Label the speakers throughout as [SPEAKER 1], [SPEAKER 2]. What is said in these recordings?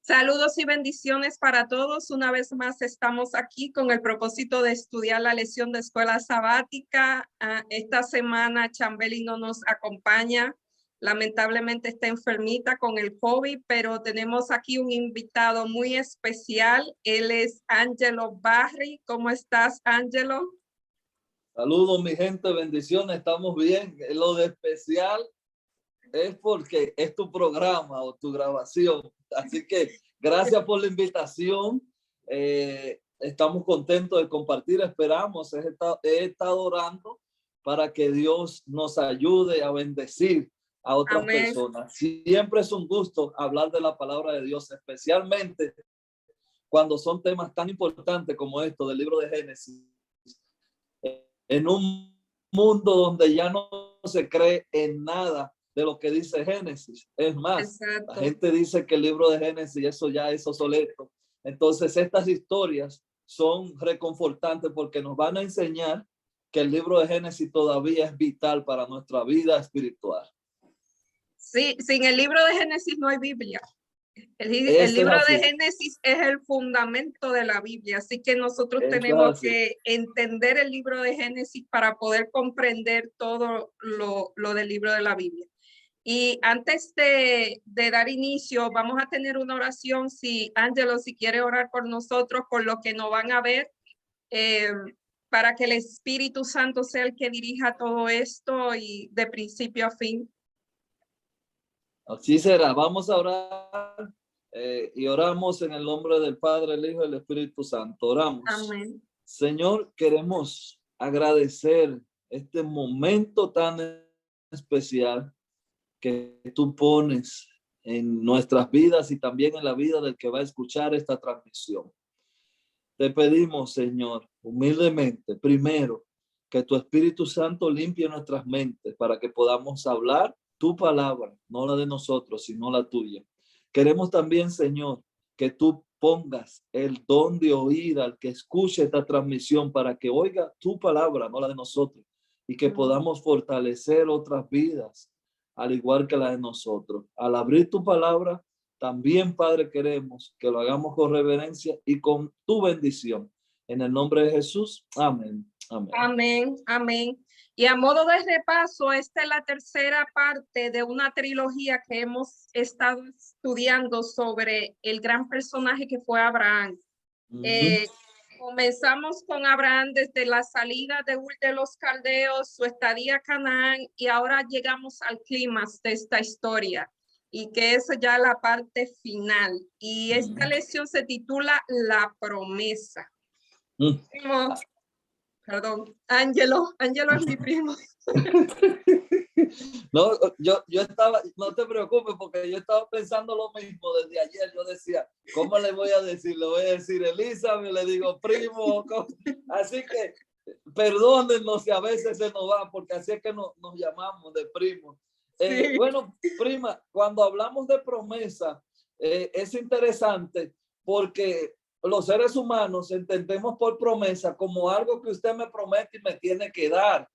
[SPEAKER 1] Saludos y bendiciones para todos. Una vez más estamos aquí con el propósito de estudiar la lección de escuela sabática. Esta semana Chambeli no nos acompaña. Lamentablemente está enfermita con el COVID, pero tenemos aquí un invitado muy especial. Él es Angelo Barri. ¿Cómo estás, Angelo?
[SPEAKER 2] Saludos, mi gente, bendiciones, estamos bien. Lo de especial es porque es tu programa o tu grabación. Así que gracias por la invitación. Estamos contentos de compartir, esperamos. He estado orando para que Dios nos ayude a bendecir a otras
[SPEAKER 1] Amén.
[SPEAKER 2] personas. Siempre es un gusto hablar de la palabra de Dios, especialmente cuando son temas tan importantes como esto del libro de Génesis. En un mundo donde ya no se cree en nada de lo que dice Génesis. Es más,
[SPEAKER 1] Exacto.
[SPEAKER 2] La gente dice que el libro de Génesis, eso ya es obsoleto. Entonces, estas historias son reconfortantes porque nos van a enseñar que el libro de Génesis todavía es vital para nuestra vida espiritual.
[SPEAKER 1] Sí, sin el libro de Génesis no hay Biblia. El libro de Génesis es el fundamento de la Biblia, así que nosotros tenemos que entender el libro de Génesis para poder comprender todo lo del libro de la Biblia. Y antes de dar inicio, vamos a tener una oración. Si Angelo, si quiere orar por nosotros, por lo que nos van a ver, para que el Espíritu Santo sea el que dirija todo esto y de principio a fin.
[SPEAKER 2] Así será. Vamos a orar y oramos en el nombre del Padre, el Hijo y el Espíritu Santo. Oramos.
[SPEAKER 1] Amén.
[SPEAKER 2] Señor, queremos agradecer este momento tan especial que tú pones en nuestras vidas y también en la vida del que va a escuchar esta transmisión. Te pedimos, Señor, humildemente, primero, que tu Espíritu Santo limpie nuestras mentes para que podamos hablar tu palabra, no la de nosotros, sino la tuya. Queremos también, Señor, que tú pongas el don de oír al que escuche esta transmisión para que oiga tu palabra, no la de nosotros, y que podamos fortalecer otras vidas, al igual que la de nosotros. Al abrir tu palabra, también, Padre, queremos que lo hagamos con reverencia y con tu bendición. En el nombre de Jesús. Amén. Amén.
[SPEAKER 1] Amén. Amén. Y a modo de repaso, esta es la tercera parte de una trilogía que hemos estado estudiando sobre el gran personaje que fue Abraham. Comenzamos con Abraham desde la salida de Ur de los Caldeos, su estadía a Canaán, y ahora llegamos al clímax de esta historia, y que es ya la parte final. Y esta lección se titula La promesa. Perdón, Angelo es mi primo.
[SPEAKER 2] No, yo estaba, no te preocupes, porque yo estaba pensando lo mismo desde ayer. Yo decía, ¿cómo le voy a decir? Le voy a decir Elizabeth, le digo primo. Así que perdónennos si a veces se nos va, porque así es que nos llamamos de primo.
[SPEAKER 1] Sí.
[SPEAKER 2] Bueno, prima, cuando hablamos de promesa, es interesante porque los seres humanos entendemos por promesa como algo que usted me promete y me tiene que dar.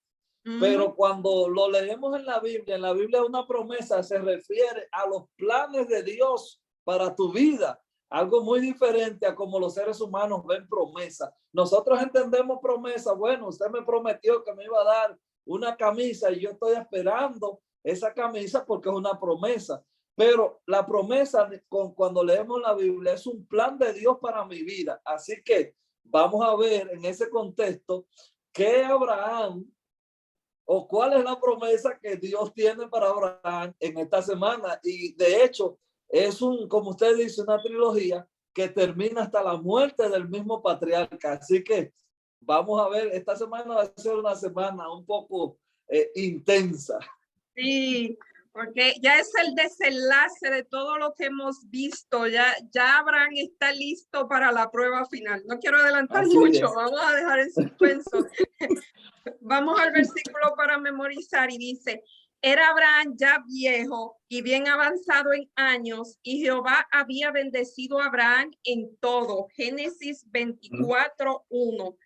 [SPEAKER 2] Pero cuando lo leemos en la Biblia una promesa se refiere a los planes de Dios para tu vida. Algo muy diferente a como los seres humanos ven promesa. Nosotros entendemos promesa. Bueno, usted me prometió que me iba a dar una camisa y yo estoy esperando esa camisa porque es una promesa. Pero la promesa, cuando leemos la Biblia, es un plan de Dios para mi vida. Así que vamos a ver en ese contexto que Abraham, o cuál es la promesa que Dios tiene para Abraham en esta semana. Y de hecho, es como usted dice, una trilogía que termina hasta la muerte del mismo patriarca. Así que vamos a ver, esta semana va a ser una semana un poco intensa.
[SPEAKER 1] Sí, porque ya es el desenlace de todo lo que hemos visto. Ya Abraham está listo para la prueba final. No quiero adelantar mucho, vamos a dejar en suspenso. Vamos al versículo para memorizar y dice: era Abraham ya viejo y bien avanzado en años, y Jehová había bendecido a Abraham en todo. Génesis 24:1.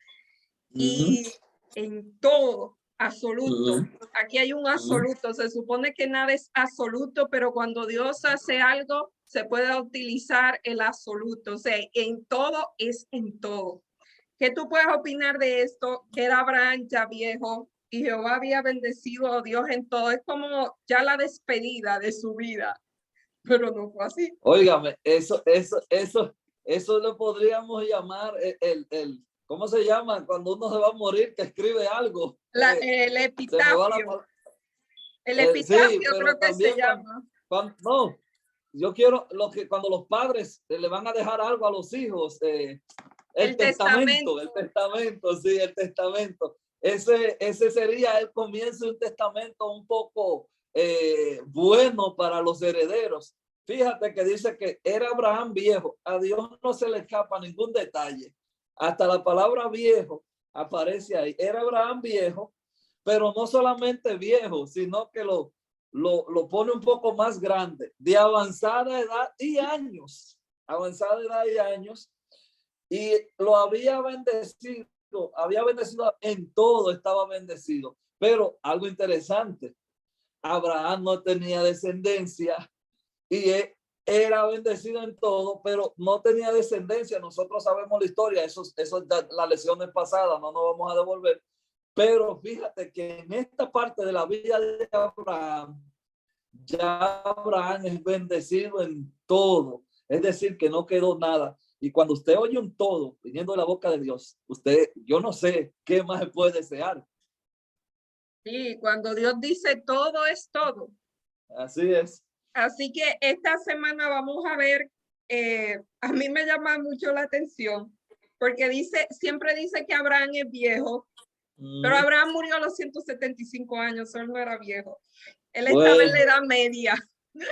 [SPEAKER 1] Y en todo, absoluto. Aquí hay un absoluto. Se supone que nada es absoluto, pero cuando Dios hace algo, se puede utilizar el absoluto, o sea, en todo es en todo. ¿Qué tú puedes opinar de esto? Que era Abraham ya viejo y Jehová había bendecido a Dios en todo. Es como ya la despedida de su vida, pero no fue así.
[SPEAKER 2] Óigame, eso lo podríamos llamar ¿cómo se llama? Cuando uno se va a morir, que escribe algo.
[SPEAKER 1] El epitafio. El epitafio
[SPEAKER 2] sí,
[SPEAKER 1] creo que se llama.
[SPEAKER 2] No, yo quiero cuando los padres le van a dejar algo a los hijos, el testamento, sí, el testamento. Ese sería el comienzo de un testamento un poco bueno para los herederos. Fíjate que dice que era Abraham viejo. A Dios no se le escapa ningún detalle. Hasta la palabra viejo aparece ahí. Era Abraham viejo, pero no solamente viejo, sino que lo pone un poco más grande, de avanzada edad y años. Avanzada edad y años. Y lo había bendecido en todo, estaba bendecido. Pero algo interesante, Abraham no tenía descendencia y era bendecido en todo, pero no tenía descendencia. Nosotros sabemos la historia, eso es las lecciones pasadas, no nos vamos a devolver. Pero fíjate que en esta parte de la vida de Abraham, ya Abraham es bendecido en todo. Es decir, que no quedó nada. Y cuando usted oye un todo viniendo de la boca de Dios, yo no sé qué más puede desear.
[SPEAKER 1] Sí, cuando Dios dice todo es todo.
[SPEAKER 2] Así es.
[SPEAKER 1] Así que esta semana vamos a ver, a mí me llama mucho la atención, porque siempre dice que Abraham es viejo, pero Abraham murió a los 175 años, él no era viejo. Él estaba en la edad media. Él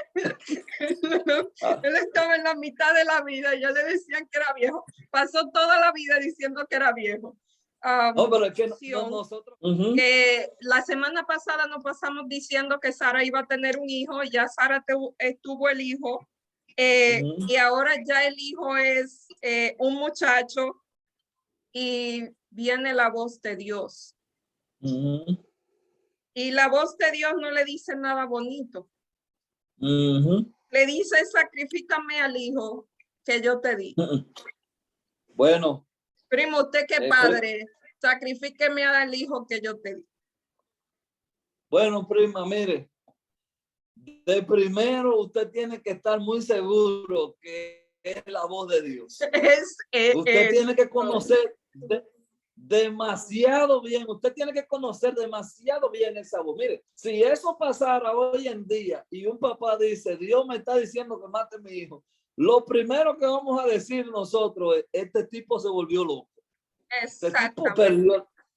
[SPEAKER 1] estaba en la mitad de la vida y ya le decían que era viejo. Pasó toda la vida diciendo que era viejo.
[SPEAKER 2] No, pero es que nosotros...
[SPEAKER 1] la semana pasada nos pasamos diciendo que Sara iba a tener un hijo, ya Sara tuvo el hijo, y ahora ya el hijo es un muchacho y viene la voz de Dios. Y la voz de Dios no le dice nada bonito. Le dice, sacrifícame al hijo que yo te di.
[SPEAKER 2] Bueno.
[SPEAKER 1] Primo, usted que padre, sacrifíqueme al hijo que yo te di.
[SPEAKER 2] Bueno, prima, mire, de primero usted tiene que estar muy seguro que es la voz de Dios. Usted tiene que conocer demasiado bien, usted tiene que conocer demasiado bien esa voz. Mire, si eso pasara hoy en día y un papá dice, Dios me está diciendo que mate a mi hijo, lo primero que vamos a decir nosotros es, este tipo se volvió loco. Este tipo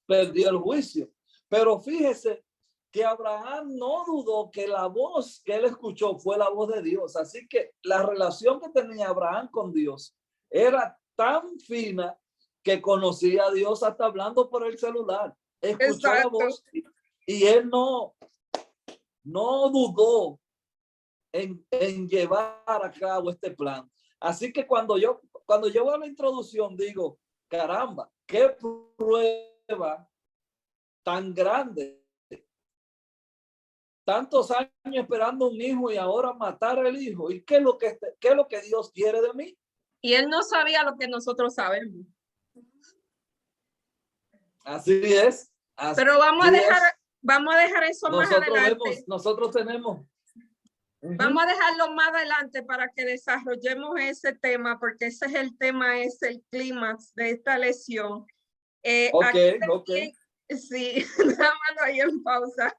[SPEAKER 2] perdió el juicio. Pero fíjese que Abraham no dudó que la voz que él escuchó fue la voz de Dios. Así que la relación que tenía Abraham con Dios era tan fina que conocía a Dios hasta hablando por el celular. Escuchó la voz y él no dudó en llevar a cabo este plan. Así que cuando yo veo la introducción digo, caramba, qué prueba tan grande. Tantos años esperando un hijo y ahora matar al hijo. ¿Y qué es lo que Dios quiere de mí?
[SPEAKER 1] Y él no sabía lo que nosotros sabemos.
[SPEAKER 2] Así es.
[SPEAKER 1] Pero vamos a dejar eso más adelante.
[SPEAKER 2] Nosotros tenemos.
[SPEAKER 1] Vamos a dejarlo más adelante para que desarrollemos ese tema, porque ese es el tema, es el clímax de esta lección.
[SPEAKER 2] Okay.
[SPEAKER 1] Sí, dámelo ahí en pausa,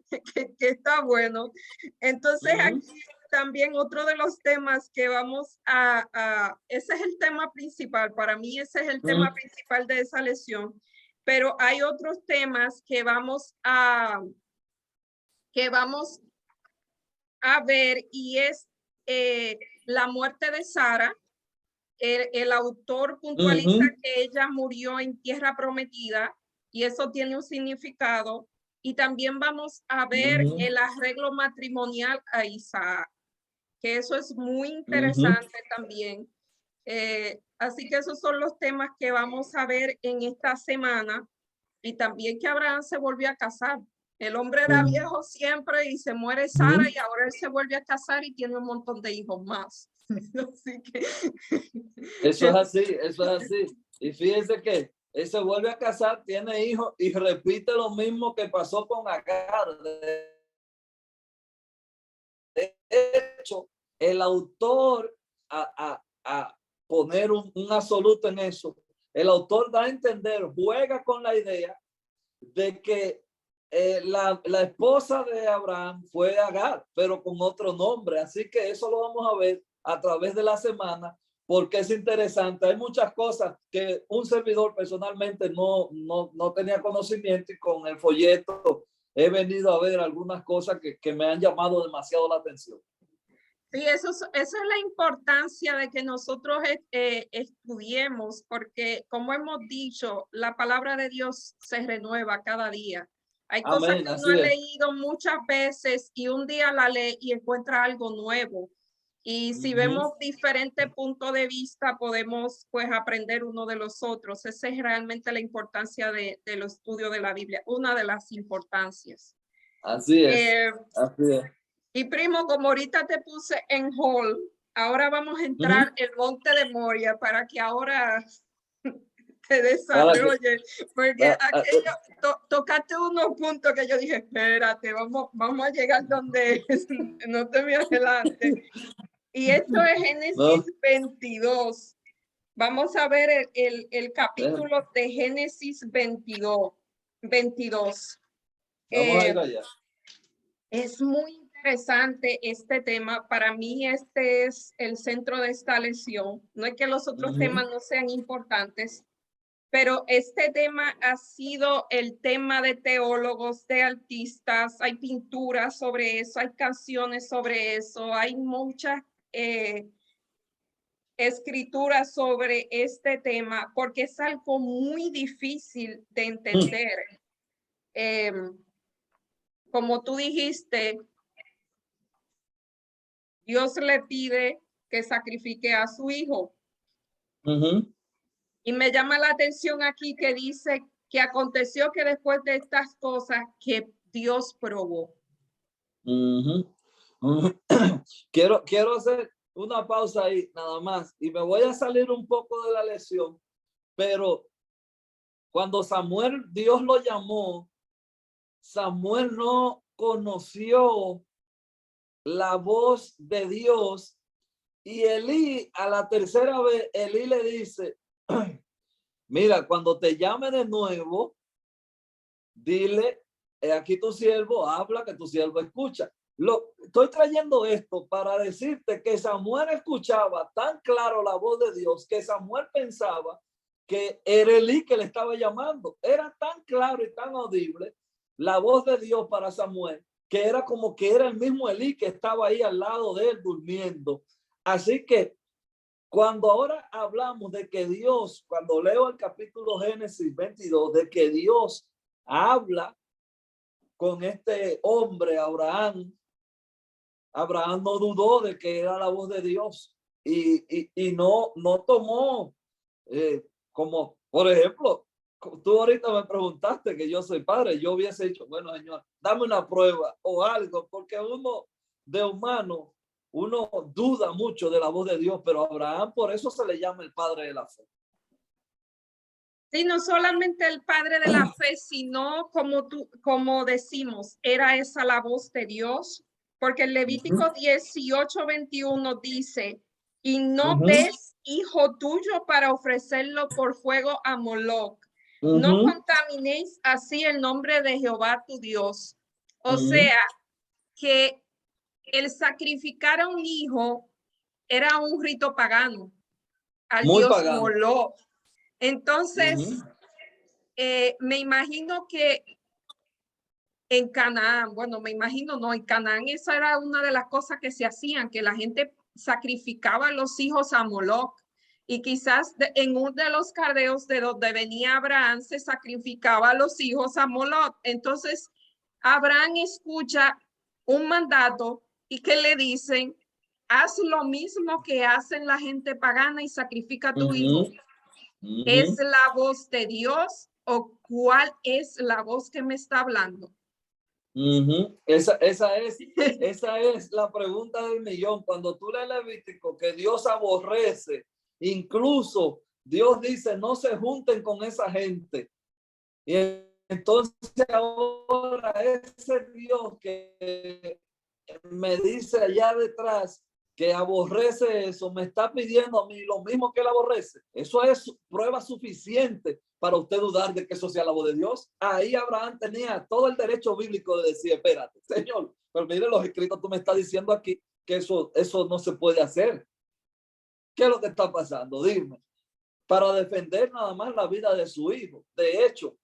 [SPEAKER 1] que está bueno. Entonces, aquí también otro de los temas que vamos ese es el tema principal, para mí ese es el tema principal de esa lección, pero hay otros temas que vamos a ver, y es la muerte de Sara. El autor puntualiza que ella murió en tierra prometida y eso tiene un significado. Y también vamos a ver el arreglo matrimonial a Isaac, que eso es muy interesante también. Así que esos son los temas que vamos a ver en esta semana. Y también que Abraham se volvió a casar. El hombre era viejo siempre y se muere Sara y ahora él se vuelve a casar y tiene un montón de hijos más. Así que...
[SPEAKER 2] Eso es así, eso es así. Y fíjense que él se vuelve a casar, tiene hijos y repite lo mismo que pasó con Agar. De hecho, el autor, a poner un absoluto en eso, el autor da a entender, juega con la idea de que la esposa de Abraham fue Agar, pero con otro nombre. Así que eso lo vamos a ver a través de la semana, porque es interesante. Hay muchas cosas que un servidor personalmente no tenía conocimiento, y con el folleto he venido a ver algunas cosas que me han llamado demasiado la atención.
[SPEAKER 1] Sí, eso es la importancia de que nosotros estudiemos, porque como hemos dicho, la palabra de Dios se renueva cada día. Hay cosas que uno ha leído muchas veces y un día la lee y encuentra algo nuevo. Y si vemos diferentes puntos de vista, podemos pues aprender uno de los otros. Esa es realmente la importancia del estudio de la Biblia, una de las importancias.
[SPEAKER 2] Así es, así es.
[SPEAKER 1] Y primo, como ahorita te puse en hall, ahora vamos a entrar el Monte de Moria para que ahora te desarrolle, porque aquello, tocaste unos puntos que yo dije, espérate, vamos a llegar donde no te me adelante. Y esto es Génesis 22. Vamos a ver el capítulo de Génesis 22.
[SPEAKER 2] Vamos a ir allá.
[SPEAKER 1] Es muy interesante este tema. Para mí este es el centro de esta lección. No es que los otros temas no sean importantes, pero este tema ha sido el tema de teólogos, de artistas. Hay pinturas sobre eso, hay canciones sobre eso, hay muchas escrituras sobre este tema, porque es algo muy difícil de entender. Como tú dijiste, Dios le pide que sacrifique a su hijo. Y me llama la atención aquí que dice que aconteció que después de estas cosas que Dios probó.
[SPEAKER 2] Quiero hacer una pausa ahí nada más y me voy a salir un poco de la lección, pero cuando Samuel, Dios lo llamó, Samuel no conoció la voz de Dios, y Elí, a la tercera vez, Elí le dice, mira, cuando te llame de nuevo, dile, aquí tu siervo habla, que tu siervo escucha. Estoy trayendo esto para decirte que Samuel escuchaba tan claro la voz de Dios que Samuel pensaba que era Elí que le estaba llamando. Era tan claro y tan audible la voz de Dios para Samuel que era como que era el mismo Elí que estaba ahí al lado de él durmiendo. Así que cuando ahora hablamos de que Dios, cuando leo el capítulo Génesis 22, de que Dios habla con este hombre, Abraham no dudó de que era la voz de Dios y no tomó como, por ejemplo, tú ahorita me preguntaste que yo soy padre, yo hubiese dicho, bueno, Señor, dame una prueba o algo, porque uno de humano, uno duda mucho de la voz de Dios, pero a Abraham por eso se le llama el padre de la fe.
[SPEAKER 1] Sí, no solamente el padre de la fe, sino como decimos, era esa la voz de Dios, porque el Levítico 18:21 dice, y no des hijo tuyo para ofrecerlo por fuego a Moloc. No contaminéis así el nombre de Jehová tu Dios. O sea, que el sacrificar a un hijo era un rito pagano al
[SPEAKER 2] Muy
[SPEAKER 1] dios
[SPEAKER 2] pagano.
[SPEAKER 1] Moloc. Entonces, me imagino que en Canaán, bueno, me imagino, no, en Canaán esa era una de las cosas que se hacían, que la gente sacrificaba a los hijos a Moloc. Y quizás en uno de los caldeos de donde venía Abraham se sacrificaba a los hijos a Moloc. Entonces, Abraham escucha un mandato y que le dicen, haz lo mismo que hacen la gente pagana y sacrifica a tu hijo. ¿Es la voz de Dios o cuál es la voz que me está hablando?
[SPEAKER 2] Esa es la pregunta del millón. Cuando tú lees Levítico, que Dios aborrece, incluso Dios dice, no se junten con esa gente. Y entonces ahora ese Dios que me dice allá detrás que aborrece eso, me está pidiendo a mí lo mismo que él aborrece. Eso es prueba suficiente para usted dudar de que eso sea la voz de Dios. Ahí Abraham tenía todo el derecho bíblico de decir, espérate, Señor, pero mire los escritos, tú me estás diciendo aquí que eso no se puede hacer. ¿Qué es lo que está pasando? Dime. Para defender nada más la vida de su hijo. De hecho,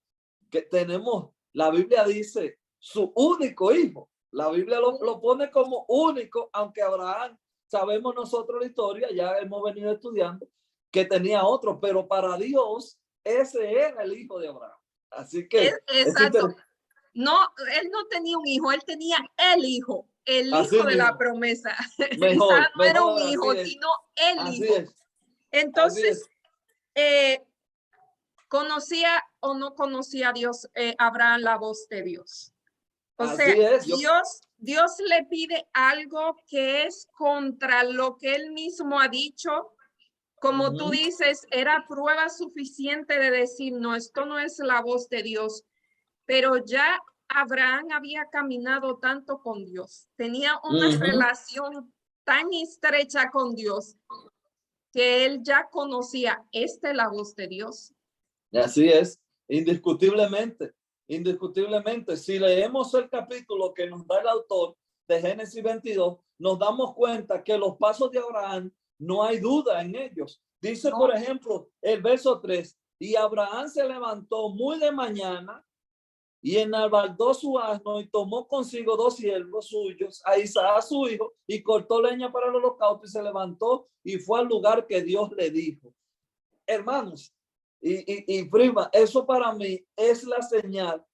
[SPEAKER 2] que tenemos, la Biblia dice, su único hijo. La Biblia lo pone como único, aunque Abraham, sabemos nosotros la historia, ya hemos venido estudiando, que tenía otro, pero para Dios, ese era el hijo de Abraham. Así que...
[SPEAKER 1] Exacto. No, él no tenía un hijo, él tenía el hijo de
[SPEAKER 2] mismo.
[SPEAKER 1] la promesa.
[SPEAKER 2] Mejor,
[SPEAKER 1] Quizá no era un hijo, sino el
[SPEAKER 2] así
[SPEAKER 1] hijo.
[SPEAKER 2] Es.
[SPEAKER 1] Entonces, ¿conocía o no conocía a Dios, Abraham, la voz de Dios? O sea, Dios le pide algo que es contra lo que él mismo ha dicho. Como tú dices, era prueba suficiente de decir, no, esto no es la voz de Dios. Pero ya Abraham había caminado tanto con Dios, tenía una relación tan estrecha con Dios, que él ya conocía, esta es la voz de Dios.
[SPEAKER 2] Así es, indiscutiblemente. Si leemos el capítulo que nos da el autor de Génesis 22, nos damos cuenta que los pasos de Abraham no hay duda en ellos. Dice, por ejemplo, el verso 3, y Abraham se levantó muy de mañana y enalbardó su asno y tomó consigo 2 siervos suyos, a Isaac su hijo, y cortó leña para el holocausto y se levantó y fue al lugar que Dios le dijo. Hermanos, y prima, eso para mí es la señal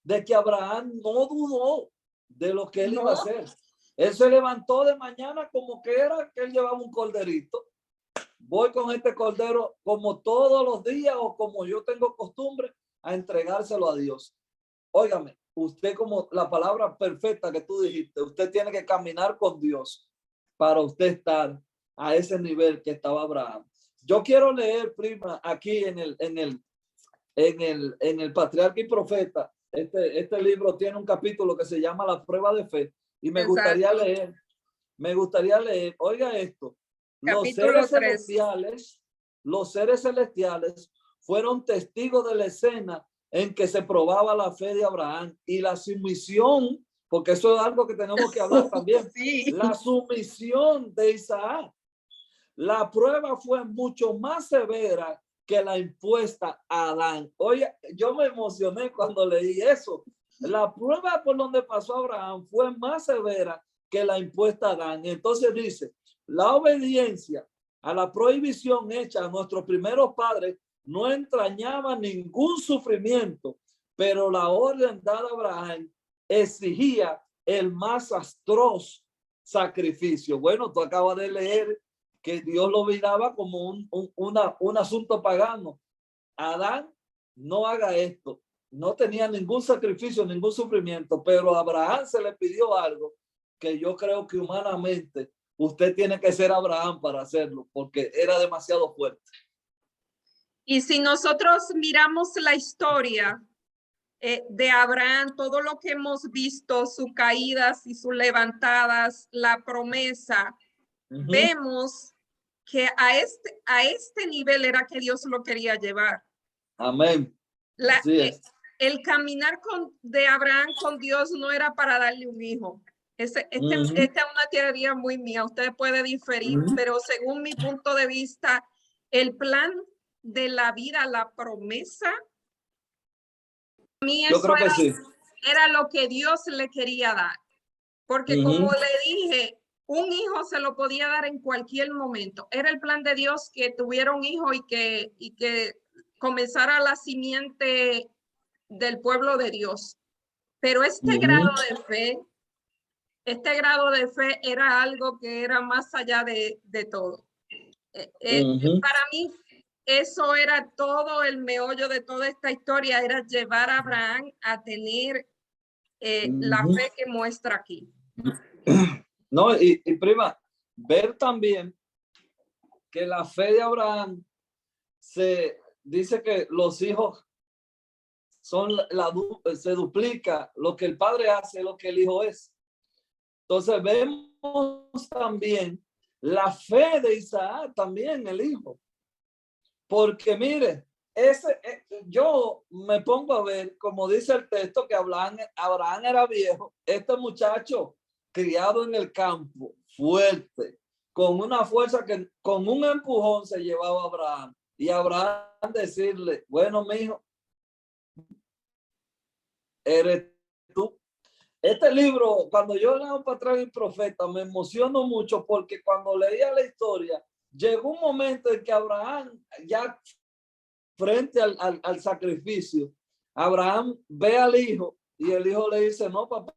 [SPEAKER 2] de que Abraham no dudó de lo que él iba a hacer. Él se levantó de mañana como que era que él llevaba un corderito. Voy con este cordero como todos los días o como yo tengo costumbre a entregárselo a Dios. Óigame, usted, como la palabra perfecta que tú dijiste, usted tiene que caminar con Dios para usted estar a ese nivel que estaba Abraham. Yo quiero leer, prima, aquí en el Patriarca y Profeta. Este libro tiene un capítulo que se llama La Prueba de Fe y me gustaría leer, oiga esto, los seres celestiales fueron testigos de la escena en que se probaba la fe de Abraham y la sumisión, porque eso es algo que tenemos que hablar también, la sumisión de Isaac. La prueba fue mucho más severa que la impuesta a Adán. Oye, yo me emocioné cuando leí eso. La prueba por donde pasó Abraham fue más severa que la impuesta a Adán. Entonces dice, la obediencia a la prohibición hecha a nuestros primeros padres no entrañaba ningún sufrimiento, pero la orden dada a Abraham exigía el más atroz sacrificio. Bueno, tú acabas de leer que Dios lo miraba como un asunto pagano. Adán, no haga esto. No tenía ningún sacrificio, ningún sufrimiento, pero a Abraham se le pidió algo que yo creo que humanamente usted tiene que ser Abraham para hacerlo, porque era demasiado fuerte.
[SPEAKER 1] Y si nosotros miramos la historia de Abraham, todo lo que hemos visto, sus caídas y sus levantadas, la promesa, vemos que a este nivel era que Dios lo quería llevar.
[SPEAKER 2] Amén.
[SPEAKER 1] El caminar de Abraham con Dios no era para darle un hijo. Esta es una teoría muy mía, usted puede diferir, pero según mi punto de vista, el plan de la vida, la promesa, a mí eso era lo que Dios le quería dar. Porque como le dije, un hijo se lo podía dar en cualquier momento. Era el plan de Dios que tuviera un hijo y que comenzara la simiente del pueblo de Dios. Pero este grado de fe era algo que era más allá de todo. Para mí, eso era todo el meollo de toda esta historia, era llevar a Abraham a tener la fe que muestra aquí.
[SPEAKER 2] No, y prima, ver también que la fe de Abraham se dice que los hijos son se duplica, lo que el padre hace, lo que el hijo es. Entonces vemos también la fe de Isaac, también el hijo. Porque mire, yo me pongo a ver, como dice el texto, que Abraham era viejo. Este muchacho criado en el campo, fuerte, con una fuerza que con un empujón se llevaba a Abraham. Y Abraham decirle, bueno, mijo, eres tú. Este libro, cuando yo leo para atrás el profeta, me emociono mucho porque cuando leía la historia, llegó un momento en que Abraham, ya frente al sacrificio, Abraham ve al hijo y el hijo le dice, no, papá,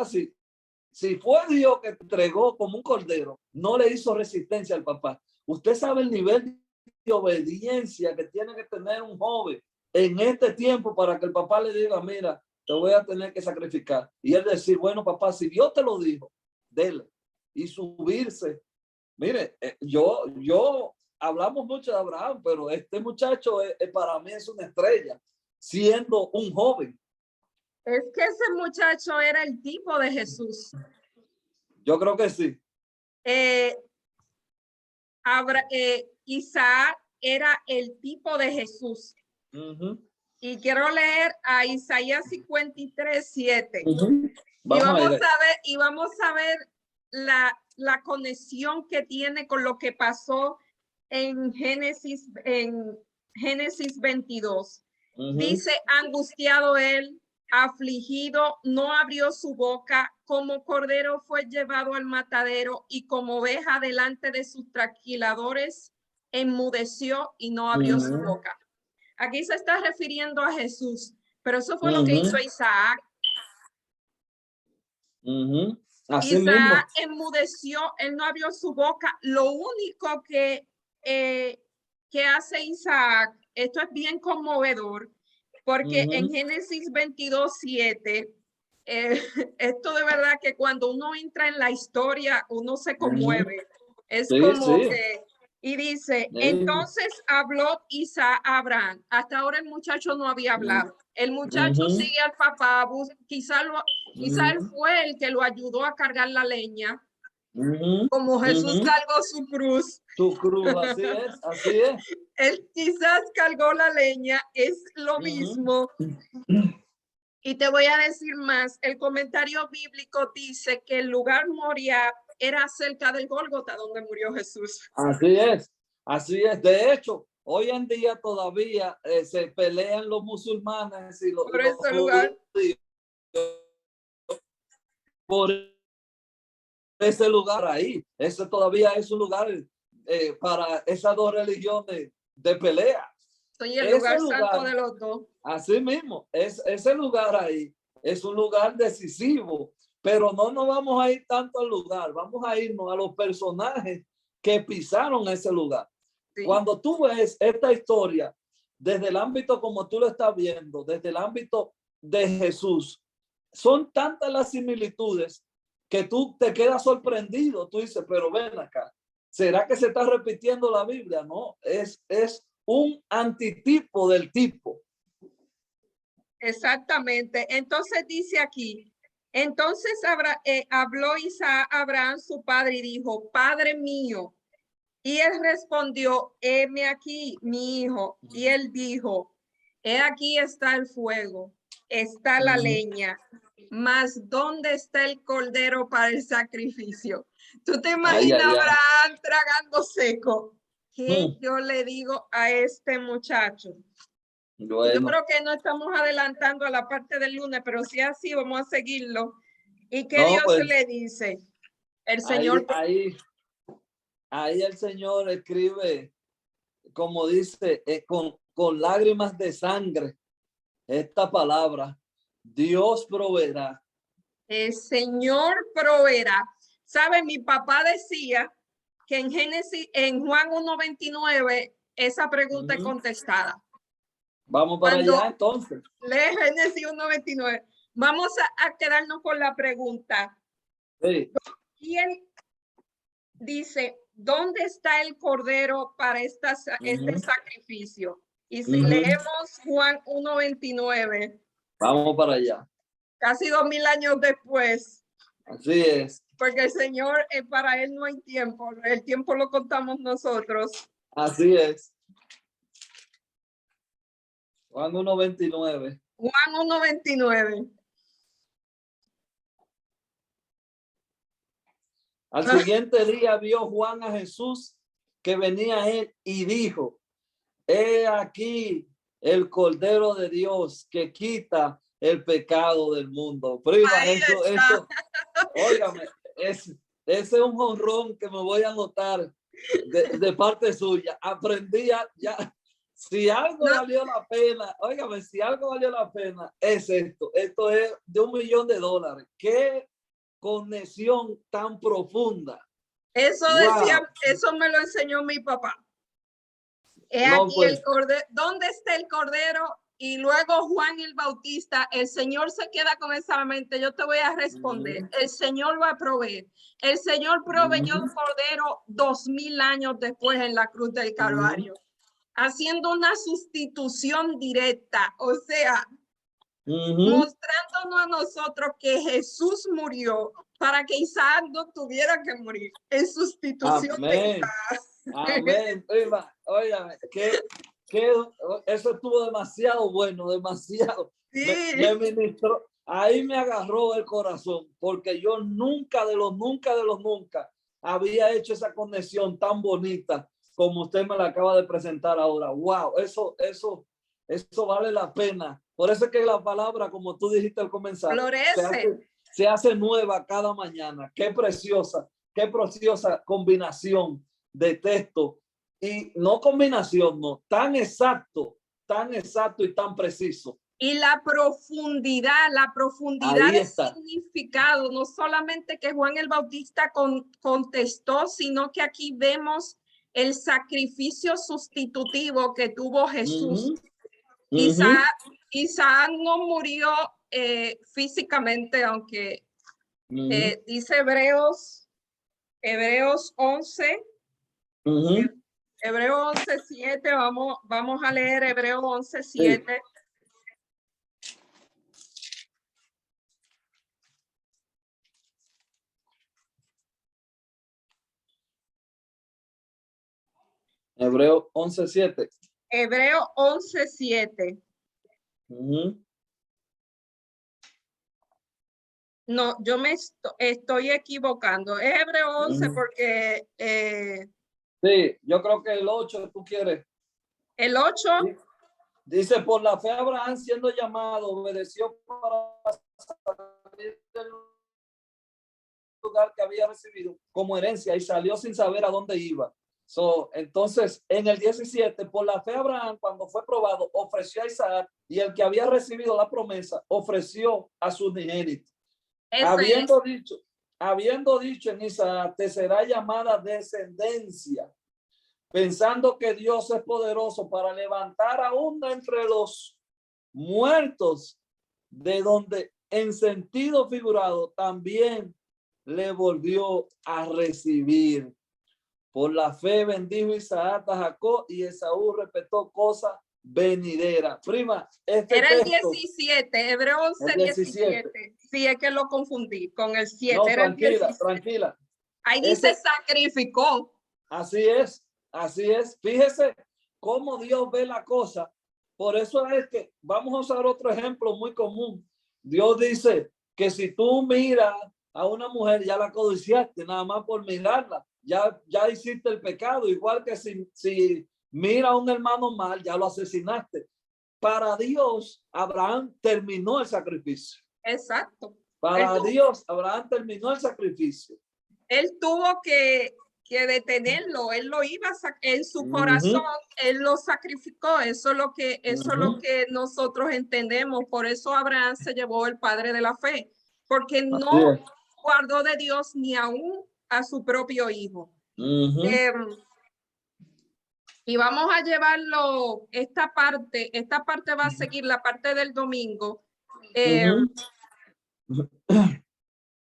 [SPEAKER 2] si fue Dios que entregó como un cordero, no le hizo resistencia al papá. Usted sabe el nivel de obediencia que tiene que tener un joven en este tiempo para que el papá le diga, mira, te voy a tener que sacrificar. Y él decir, bueno, papá, si Dios te lo dijo, dele. Y subirse. Mire, yo hablamos mucho de Abraham, pero este muchacho para mí es una estrella, siendo un joven.
[SPEAKER 1] Es que ese muchacho era el tipo de Jesús.
[SPEAKER 2] Yo creo que sí.
[SPEAKER 1] Isaac era el tipo de Jesús. Y quiero leer a Isaías 53:7. Y vamos a ver la conexión que tiene con lo que pasó en Génesis 22. Dice, angustiado él, afligido, no abrió su boca, como cordero fue llevado al matadero y como oveja delante de sus trasquiladores, enmudeció y no abrió su boca. Aquí se está refiriendo a Jesús, pero eso fue lo que hizo Isaac.
[SPEAKER 2] Así
[SPEAKER 1] Isaac
[SPEAKER 2] mismo.
[SPEAKER 1] enmudeció, él no abrió su boca. Lo único que hace Isaac, esto es bien conmovedor, porque en Génesis 22:7, esto de verdad que cuando uno entra en la historia, uno se conmueve. Es que, y dice, entonces habló Isaac a Abraham. Hasta ahora el muchacho no había hablado. El muchacho sigue al papá, quizá él fue el que lo ayudó a cargar la leña, como Jesús cargó su cruz.
[SPEAKER 2] Tu cruz, así es, así es.
[SPEAKER 1] Él quizás cargó la leña, es lo mismo. Y te voy a decir más, el comentario bíblico dice que el lugar Moriah era cerca del Gólgota donde murió Jesús.
[SPEAKER 2] Así es, así es. De hecho, hoy en día todavía se pelean los musulmanes y los
[SPEAKER 1] lugar.
[SPEAKER 2] Por ese lugar ahí. Ese todavía es un lugar para esas dos religiones de pelea.
[SPEAKER 1] Soy el lugar santo de los dos.
[SPEAKER 2] Así mismo, ese lugar ahí es un lugar decisivo, pero no nos vamos a ir tanto al lugar, vamos a irnos a los personajes que pisaron ese lugar. Sí. Cuando tú ves esta historia desde el ámbito como tú lo estás viendo, desde el ámbito de Jesús, son tantas las similitudes que tú te quedas sorprendido. Tú dices, pero ven acá, ¿será que se está repitiendo la Biblia? No, es un antitipo del tipo.
[SPEAKER 1] Exactamente. Entonces dice aquí, entonces habló Isaac a Abraham su padre y dijo, Padre mío. Y él respondió, heme aquí, mi hijo. Y él dijo, he aquí está el fuego, está la leña, mas ¿dónde está el cordero para el sacrificio? ¿Tú te imaginas a Abraham tragando seco? ¿Qué yo le digo a este muchacho? Bueno. Yo creo que no estamos adelantando a la parte del lunes, pero si así vamos a seguirlo. ¿Y qué Dios pues, le dice? El Señor.
[SPEAKER 2] Ahí el Señor escribe, como dice, con lágrimas de sangre, esta palabra, Dios proveerá.
[SPEAKER 1] El Señor proveerá. ¿Sabe? Mi papá decía que en Juan 1:29, esa pregunta es contestada.
[SPEAKER 2] Vamos para allá entonces.
[SPEAKER 1] Lee Génesis 1:29. Vamos a quedarnos con la pregunta.
[SPEAKER 2] Sí.
[SPEAKER 1] ¿Quién dice, dónde está el cordero para este sacrificio? Y si leemos Juan 1:29.
[SPEAKER 2] Vamos para allá.
[SPEAKER 1] Casi 2000 años después.
[SPEAKER 2] Así es.
[SPEAKER 1] Porque el Señor, para Él no hay tiempo. El tiempo lo contamos nosotros.
[SPEAKER 2] Así es. Juan 1:29.
[SPEAKER 1] Juan 1:29.
[SPEAKER 2] Al siguiente día vio Juan a Jesús que venía a él y dijo, he aquí el Cordero de Dios que quita el pecado del mundo. Prima, óigame, ese es un honrón que me voy a anotar de parte suya. Aprendí ya. Si algo valió la pena, óigame, si algo valió la pena, es esto. Esto es de $1 millón. ¿Qué conexión tan profunda?
[SPEAKER 1] Eso decía, eso me lo enseñó mi papá. Aquí pues, el cordero, ¿dónde está el cordero? Y luego Juan el Bautista, el Señor se queda con esa mente. Yo te voy a responder. El Señor va a proveer. El Señor proveyó un cordero 2000 años después en la cruz del Calvario, haciendo una sustitución directa. O sea, mostrándonos a nosotros que Jesús murió para que Isaac no tuviera que morir en sustitución de Isaac.
[SPEAKER 2] Amén. Oiga, que eso estuvo demasiado bueno, demasiado. Sí. Me ministró. Ahí me agarró el corazón, porque yo nunca había hecho esa conexión tan bonita como usted me la acaba de presentar ahora. Wow, eso vale la pena. Por eso es que la palabra, como tú dijiste al comenzar, se hace nueva cada mañana. Qué preciosa combinación de texto, y no combinación, no, tan exacto y tan preciso.
[SPEAKER 1] Y la profundidad del significado, no solamente que Juan el Bautista contestó, sino que aquí vemos el sacrificio sustitutivo que tuvo Jesús. Isaac no murió físicamente, aunque dice Hebreos 11. Hebreos 11:7, vamos a leer Hebreos 11:7. Sí.
[SPEAKER 2] Hebreos 11:7.
[SPEAKER 1] Hebreos 11:7. No, yo me estoy equivocando. Es Hebreos 11 porque...
[SPEAKER 2] sí, yo creo que el 8 tú quieres.
[SPEAKER 1] ¿El 8?
[SPEAKER 2] Dice, por la fe Abraham siendo llamado, obedeció para salir del lugar que había recibido como herencia y salió sin saber a dónde iba. Entonces, en el 17, por la fe Abraham, cuando fue probado, ofreció a Isaac, y el que había recibido la promesa ofreció a su unigénito. Habiendo dicho en Isaac, te será llamada descendencia, pensando que Dios es poderoso para levantar aún entre los muertos, de donde en sentido figurado también le volvió a recibir. Por la fe bendijo Isaac a Jacob y Esaú respetó cosas venideras. Prima,
[SPEAKER 1] era el 17, Hebreos 11:17. Sí, es que lo confundí con el 7.
[SPEAKER 2] No,
[SPEAKER 1] era
[SPEAKER 2] tranquila.
[SPEAKER 1] Ahí dice sacrificó.
[SPEAKER 2] Así es. Fíjese cómo Dios ve la cosa. Por eso es que vamos a usar otro ejemplo muy común. Dios dice que si tú miras a una mujer, ya la codiciaste, nada más por mirarla. Ya hiciste el pecado, igual que si mira a un hermano mal, ya lo asesinaste. Para Dios, Abraham terminó el sacrificio.
[SPEAKER 1] Exacto.
[SPEAKER 2] Para Dios, Abraham terminó el sacrificio.
[SPEAKER 1] Él tuvo que detenerlo, él lo iba en su corazón, él lo sacrificó. Eso es lo que nosotros entendemos. Por eso Abraham se llevó el padre de la fe, porque no guardó de Dios ni aún a su propio hijo. Y vamos a llevarlo, esta parte va a seguir la parte del domingo.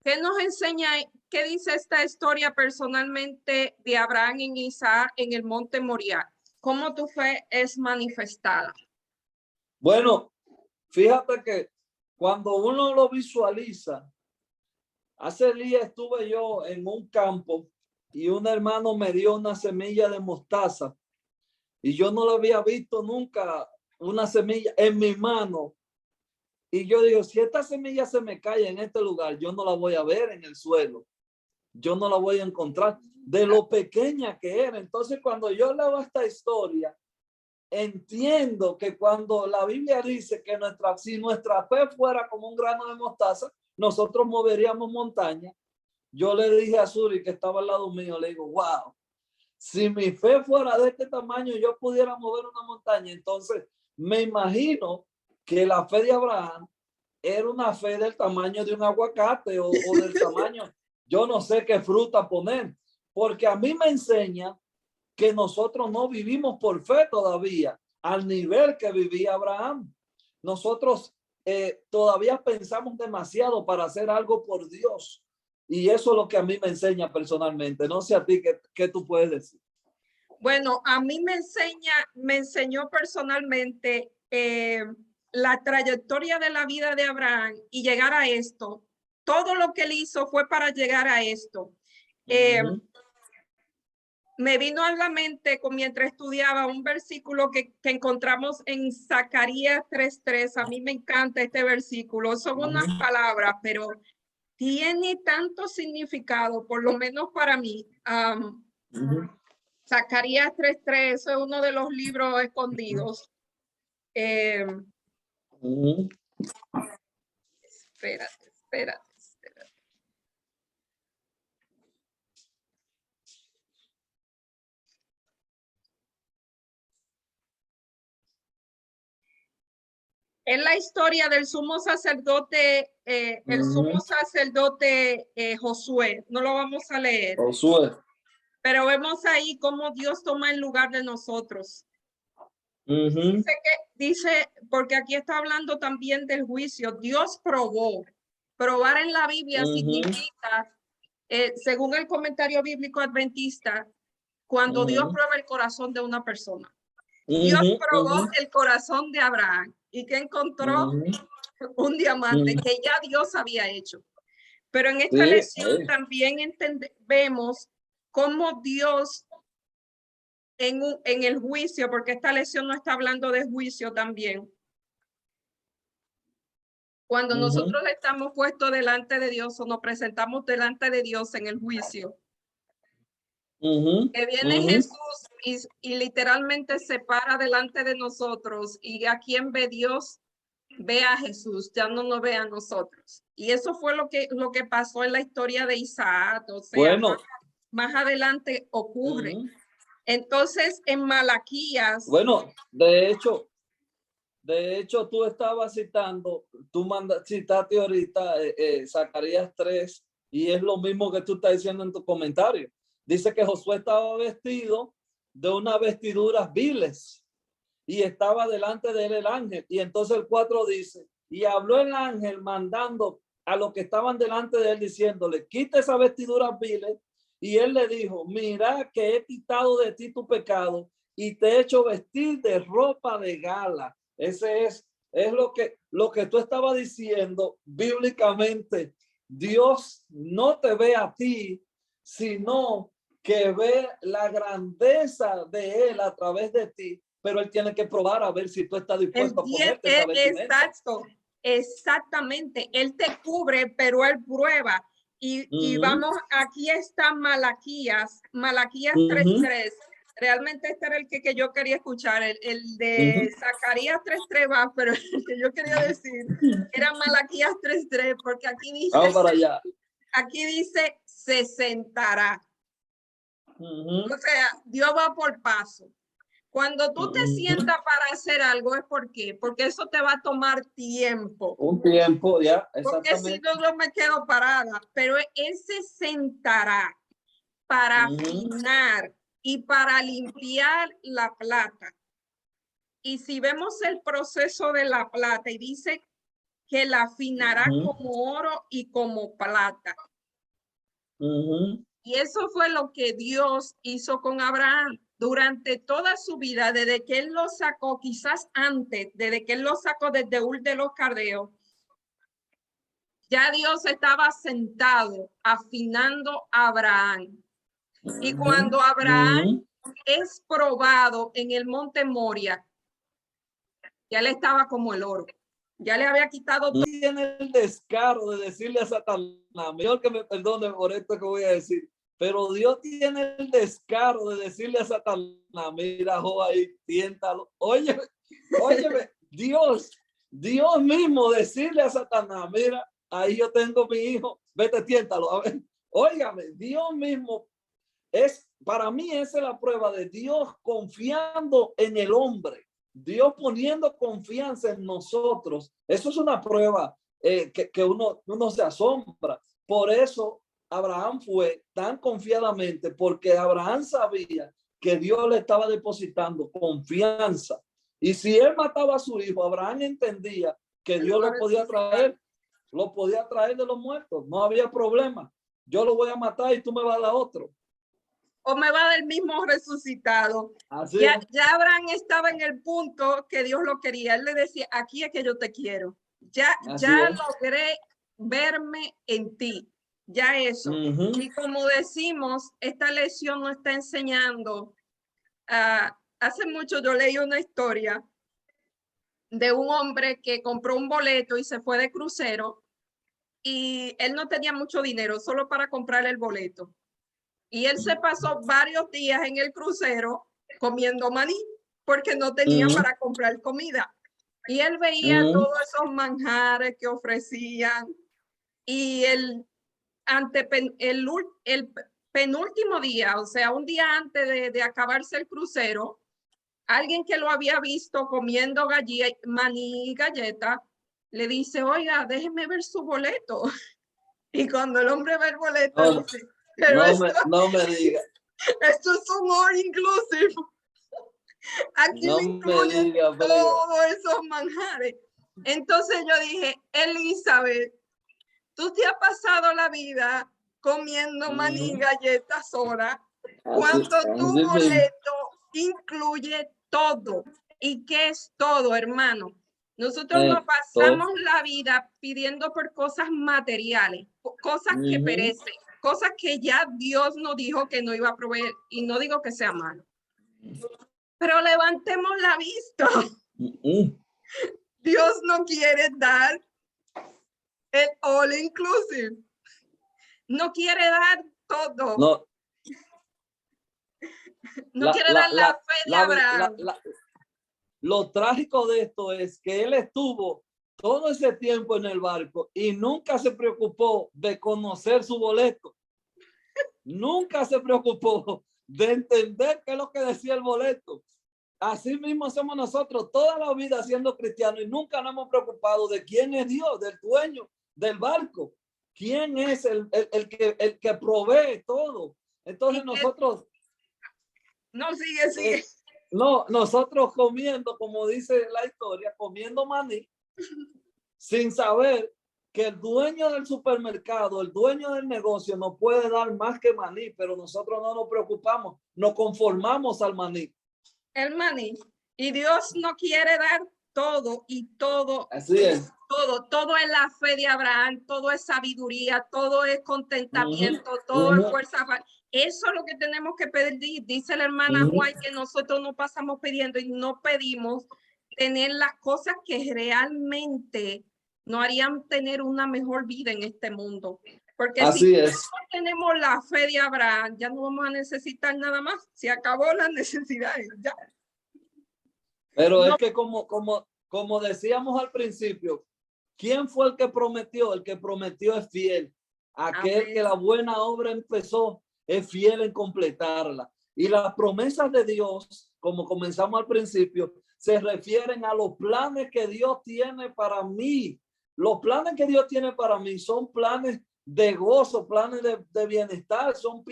[SPEAKER 1] ¿Qué nos enseña, qué dice esta historia personalmente de Abraham y Isaac en el monte Moriah? ¿Cómo tu fe es manifestada?
[SPEAKER 2] Bueno, fíjate que cuando uno lo visualiza, hace días estuve yo en un campo y un hermano me dio una semilla de mostaza y yo no lo había visto nunca, una semilla en mi mano. Y yo digo, si esta semilla se me cae en este lugar, yo no la voy a ver en el suelo. Yo no la voy a encontrar de lo pequeña que era. Entonces, cuando yo leo esta historia, entiendo que cuando la Biblia dice que si nuestra fe fuera como un grano de mostaza, nosotros moveríamos montaña. Yo le dije a Suri, que estaba al lado mío, le digo, wow, si mi fe fuera de este tamaño, yo pudiera mover una montaña. Entonces, me imagino que la fe de Abraham era una fe del tamaño de un aguacate o del tamaño, yo no sé qué fruta poner, porque a mí me enseña que nosotros no vivimos por fe todavía al nivel que vivía Abraham. Nosotros todavía pensamos demasiado para hacer algo por Dios. Y eso es lo que a mí me enseña personalmente. No sé a ti qué tú puedes decir.
[SPEAKER 1] Bueno, a mí me enseñó personalmente la trayectoria de la vida de Abraham y llegar a esto. Todo lo que él hizo fue para llegar a esto. Me vino a la mente mientras estudiaba un versículo que encontramos en Zacarías 3:3. A mí me encanta este versículo. Son unas palabras, pero tiene tanto significado, por lo menos para mí. Zacarías 3:3, eso es uno de los libros escondidos. Espérate. Es la historia del sumo sacerdote, sumo sacerdote Josué. No lo vamos a leer.
[SPEAKER 2] Josué.
[SPEAKER 1] Pero vemos ahí cómo Dios toma el lugar de nosotros. Dice, porque aquí está hablando también del juicio. Dios probó. Probar en la Biblia significa, según el comentario bíblico adventista, cuando Dios prueba el corazón de una persona. Dios probó el corazón de Abraham y que encontró un diamante que ya Dios había hecho. Pero en esta lección también vemos cómo Dios en el juicio, porque esta lección no está hablando de juicio también. Cuando nosotros estamos puestos delante de Dios o nos presentamos delante de Dios en el juicio, que viene Jesús y literalmente se para delante de nosotros, y a quien ve Dios, ve a Jesús, ya no nos ve a nosotros. Y eso fue lo que pasó en la historia de Isaac. O sea, bueno, más adelante ocurre. Entonces, en Malaquías.
[SPEAKER 2] Bueno, de hecho, tú estabas citando, citaste ahorita Zacarías 3, y es lo mismo que tú estás diciendo en tu comentario. Dice que Josué estaba vestido de unas vestiduras viles y estaba delante de él el ángel. Y entonces el 4 dice, y habló el ángel mandando a los que estaban delante de él diciéndole, quita esas vestiduras viles. Y él le dijo, mira que he quitado de ti tu pecado y te he hecho vestir de ropa de gala. Ese es lo que tú estabas diciendo bíblicamente. Dios no te ve a ti, sino que ve la grandeza de él a través de ti, pero él tiene que probar a ver si tú estás dispuesto a ponerte esa vestimenta.
[SPEAKER 1] Exactamente. Él te cubre, pero él prueba. Y vamos, aquí está Malaquías 3:3. Realmente este era el que yo quería escuchar, el de Zacarías 3:3 va, pero el que yo quería decir era Malaquías 3:3, porque aquí dice,
[SPEAKER 2] para allá.
[SPEAKER 1] Aquí dice, se sentará. O sea, Dios va por paso. Cuando tú te sientas para hacer algo, ¿es por qué? Porque eso te va a tomar tiempo.
[SPEAKER 2] Un tiempo, ya,
[SPEAKER 1] exactamente. Porque si no, yo me quedo parada. Pero él se sentará para afinar y para limpiar la plata. Y si vemos el proceso de la plata, y dice que la afinará como oro y como plata. Y eso fue lo que Dios hizo con Abraham durante toda su vida, desde que él lo sacó, quizás antes, desde que él lo sacó desde Ur de los Caldeos. Ya Dios estaba sentado afinando a Abraham. Y cuando Abraham es probado en el monte Moria, ya le estaba como el oro. Ya le había quitado todo.
[SPEAKER 2] Tiene el descaro de decirle a Satanás, mejor que me perdone por esto que voy a decir, pero Dios tiene el descaro de decirle a Satanás, mira, ahí, tiéntalo. Óyeme, Dios mismo decirle a Satanás, mira, ahí yo tengo mi hijo, vete, tiéntalo. A ver, óigame, Dios mismo para mí esa es la prueba de Dios confiando en el hombre. Dios poniendo confianza en nosotros. Eso es una prueba que uno se asombra. Por eso Abraham fue tan confiadamente, porque Abraham sabía que Dios le estaba depositando confianza. Y si él mataba a su hijo, Abraham entendía que Dios lo podía traer de los muertos. No había problema. Yo lo voy a matar y tú me vas a dar otro.
[SPEAKER 1] O me va del mismo resucitado. Ya Abraham estaba en el punto que Dios lo quería. Él le decía, aquí es que yo te quiero. Ya logré verme en ti. Ya eso. Y como decimos, esta lección nos está enseñando. Hace mucho yo leí una historia de un hombre que compró un boleto y se fue de crucero. Y él no tenía mucho dinero, solo para comprar el boleto. Y él se pasó varios días en el crucero comiendo maní porque no tenía para comprar comida. Y él veía todos esos manjares que ofrecían. Y el penúltimo día, o sea, un día antes de acabarse el crucero, alguien que lo había visto comiendo maní y galleta, le dice, oiga, déjeme ver su boleto. Y cuando el hombre ve el boleto, dice, pero
[SPEAKER 2] no me diga.
[SPEAKER 1] Esto es un all inclusive. Aquí no le incluyen todos esos manjares. Entonces yo dije, Elizabeth, tú te has pasado la vida comiendo maní y galletas sola, cuando tu boleto incluye todo. ¿Y qué es todo, hermano? Nosotros nos pasamos la vida pidiendo por cosas materiales, cosas que perecen, cosas que ya Dios nos dijo que no iba a proveer, y no digo que sea malo. Pero levantemos la vista. Dios no quiere dar el all inclusive. No quiere dar todo. No quiere dar la fe de Abraham.
[SPEAKER 2] Lo trágico de esto es que él estuvo todo ese tiempo en el barco y nunca se preocupó de conocer su boleto. Nunca se preocupó de entender qué es lo que decía el boleto. Así mismo somos nosotros toda la vida siendo cristianos y nunca nos hemos preocupado de quién es Dios, del dueño del barco. ¿Quién es el que provee todo? Entonces nosotros...
[SPEAKER 1] No, sigue.
[SPEAKER 2] No, nosotros comiendo, como dice la historia, comiendo maní, sin saber que el dueño del supermercado, el dueño del negocio nos puede dar más que maní, pero nosotros no nos preocupamos, nos conformamos al maní.
[SPEAKER 1] El maní. Y Dios no quiere dar todo y todo.
[SPEAKER 2] Así es.
[SPEAKER 1] Todo es la fe de Abraham, todo es sabiduría, todo es contentamiento, todo es fuerza. Eso es lo que tenemos que pedir. Dice la hermana Juan que nosotros no pasamos pidiendo y no pedimos tener las cosas que realmente nos harían tener una mejor vida en este mundo. Porque
[SPEAKER 2] así
[SPEAKER 1] si
[SPEAKER 2] es.
[SPEAKER 1] no tenemos la fe de Abraham, ya no vamos a necesitar nada más. Se acabó las necesidades. Ya.
[SPEAKER 2] Pero es que como decíamos al principio, ¿quién fue el que prometió? El que prometió es fiel. Aquel que la buena obra empezó es fiel en completarla. Y las promesas de Dios, como comenzamos al principio, se refieren a los planes que Dios tiene para mí. Los planes que Dios tiene para mí son planes de gozo, planes de bienestar, son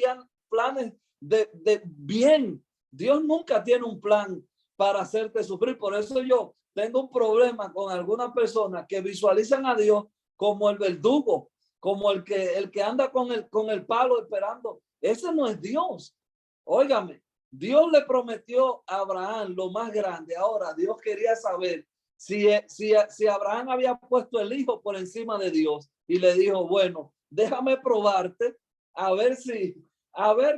[SPEAKER 2] planes de bien. Dios nunca tiene un plan para hacerte sufrir. Por eso yo tengo un problema con algunas personas que visualizan a Dios como el verdugo, como el que anda con el palo esperando. Ese no es Dios. Óigame, Dios le prometió a Abraham lo más grande. Ahora Dios quería saber si Abraham había puesto el hijo por encima de Dios y le dijo, bueno, déjame probarte a ver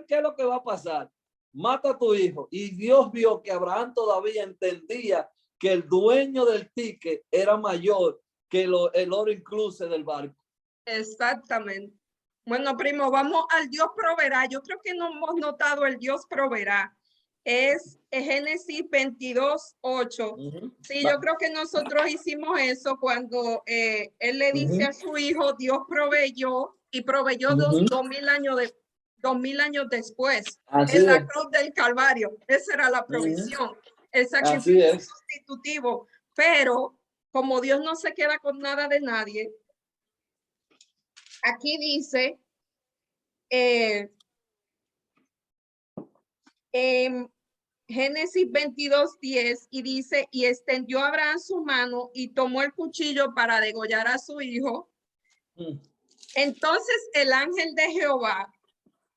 [SPEAKER 2] qué es lo que va a pasar. Mata a tu hijo. Y Dios vio que Abraham todavía entendía que el dueño del ticket era mayor que el oro incluso del barco.
[SPEAKER 1] Exactamente. Bueno, primo, vamos al Dios proveerá. Yo creo que no hemos notado el Dios proveerá. Es Génesis 22:8. Sí, yo creo que nosotros hicimos eso cuando él le dice a su hijo, Dios proveyó y proveyó 2000 años después.
[SPEAKER 2] Así
[SPEAKER 1] en la
[SPEAKER 2] es.
[SPEAKER 1] cruz del Calvario. Esa era la provisión, el sacrificio sustitutivo. Pero como Dios no se queda con nada de nadie, aquí dice en Génesis 22:10 y dice, y extendió Abraham su mano y tomó el cuchillo para degollar a su hijo. Entonces el ángel de Jehová,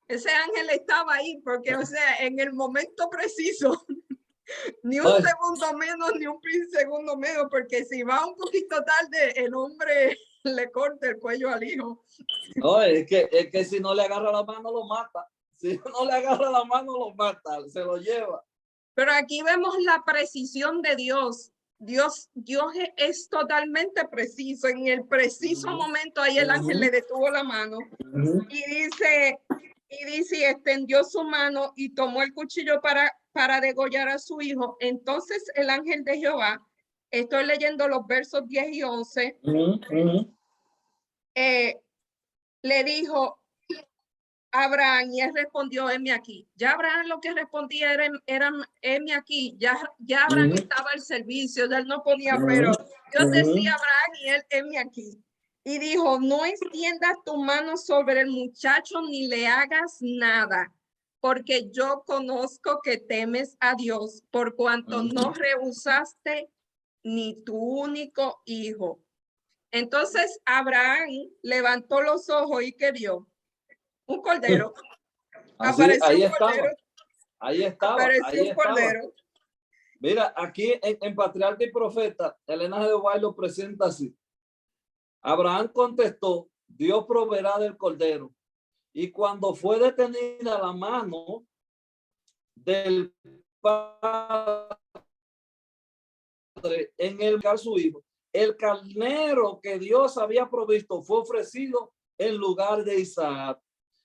[SPEAKER 1] ese ángel estaba ahí porque, o sea, en el momento preciso, ni un segundo menos, ni un segundo menos, porque si va un poquito tarde, el hombre le corta el cuello al hijo.
[SPEAKER 2] No, es que si no le agarra la mano, lo mata. Si no le agarra la mano, lo mata, se lo lleva.
[SPEAKER 1] Pero aquí vemos la precisión de Dios. Dios es totalmente preciso. En el preciso momento, ahí el ángel le detuvo la mano y dice, extendió su mano y tomó el cuchillo para degollar a su hijo. Entonces el ángel de Jehová, estoy leyendo los versos 10 y 11, le dijo a Abraham, y él respondió, heme aquí. Ya Abraham lo que respondía era heme aquí. Ya Abraham estaba al servicio, él no ponía pero. Dios decía a Abraham y él, heme aquí. Y dijo, no extiendas tu mano sobre el muchacho ni le hagas nada, porque yo conozco que temes a Dios, por cuanto no rehusaste ni tu único hijo. Entonces Abraham levantó los ojos y ¿qué vio? Un cordero.
[SPEAKER 2] Así, ahí estaba. Ahí estaba.
[SPEAKER 1] Apareció
[SPEAKER 2] ahí
[SPEAKER 1] un cordero.
[SPEAKER 2] Estaba. Mira, aquí en Patriarca y Profeta, Elena G. White lo presenta así. Abraham contestó, Dios proveerá del cordero. Y cuando fue detenida la mano del padre en el caso su hijo, el carnero que Dios había provisto fue ofrecido en lugar de Isaac.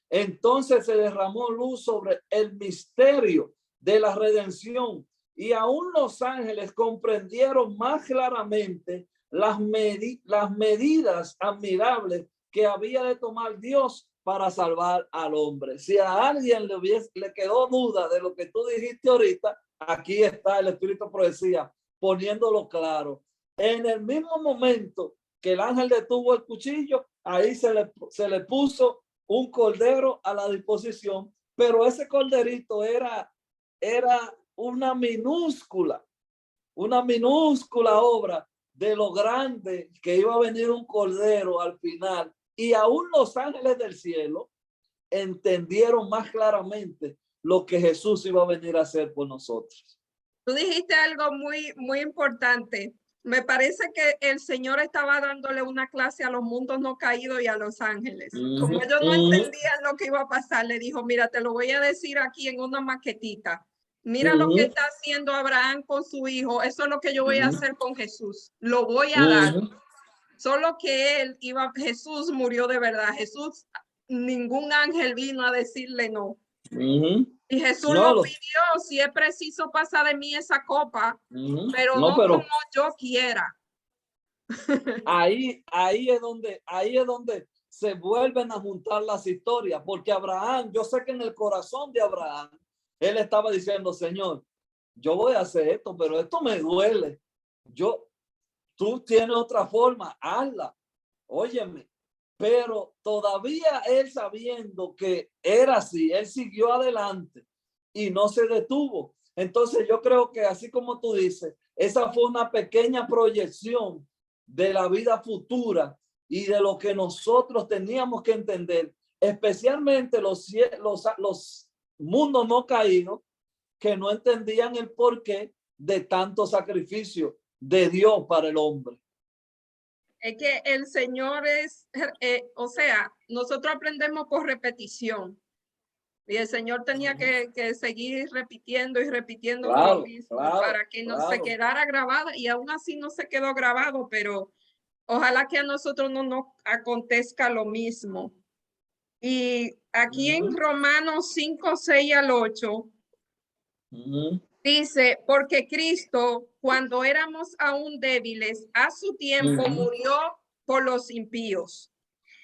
[SPEAKER 2] Entonces se derramó luz sobre el misterio de la redención y aún los ángeles comprendieron más claramente las medidas admirables que había de tomar Dios para salvar al hombre. Si a alguien le quedó duda de lo que tú dijiste ahorita, aquí está el Espíritu de Profecía poniéndolo claro. En el mismo momento que el ángel detuvo el cuchillo, ahí se le puso un cordero a la disposición, pero ese corderito era una minúscula obra de lo grande que iba a venir un cordero al final. Y aún los ángeles del cielo entendieron más claramente lo que Jesús iba a venir a hacer por nosotros.
[SPEAKER 1] Tú dijiste algo muy importante. Me parece que el Señor estaba dándole una clase a los mundos no caídos y a los ángeles. Como ellos no entendían lo que iba a pasar, le dijo, mira, te lo voy a decir aquí en una maquetita. Mira lo que está haciendo Abraham con su hijo. Eso es lo que yo voy a hacer con Jesús. Lo voy a dar. Solo que Jesús murió de verdad. Jesús, ningún ángel vino a decirle no. Y Jesús lo pidió, si es preciso pasar de mí esa copa, pero no como yo quiera.
[SPEAKER 2] Ahí es donde se vuelven a juntar las historias, porque Abraham, yo sé que en el corazón de Abraham, él estaba diciendo, Señor, yo voy a hacer esto, pero esto me duele. Tú tienes otra forma, hazla. Óyeme. Pero todavía él sabiendo que era así, él siguió adelante y no se detuvo. Entonces yo creo que así como tú dices, esa fue una pequeña proyección de la vida futura y de lo que nosotros teníamos que entender, especialmente los mundos no caídos, que no entendían el porqué de tanto sacrificio de Dios para el hombre.
[SPEAKER 1] Es que el Señor es, o sea, nosotros aprendemos por repetición. Y el Señor tenía que seguir repitiendo y repitiendo lo mismo para que no se quedara grabado, y aún así no se quedó grabado, pero ojalá que a nosotros no nos acontezca lo mismo. Y aquí en Romanos 5, 6 al 8, dice, porque Cristo, cuando éramos aún débiles, a su tiempo murió por los impíos.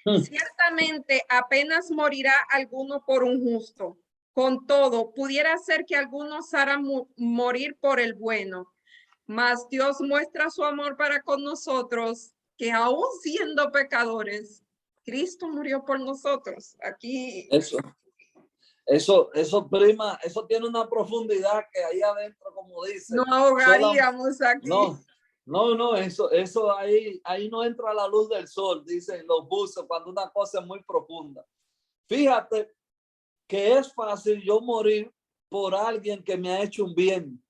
[SPEAKER 1] Ciertamente apenas morirá alguno por un justo. Con todo, pudiera ser que algunos harán morir por el bueno. Mas Dios muestra su amor para con nosotros, que aún siendo pecadores, Cristo murió por nosotros. Aquí.
[SPEAKER 2] Eso, prima, eso tiene una profundidad que ahí adentro, como dice.
[SPEAKER 1] No ahogaríamos aquí.
[SPEAKER 2] No, eso ahí no entra la luz del sol, dicen los buzos, cuando una cosa es muy profunda. Fíjate que es fácil yo morir por alguien que me ha hecho un bien.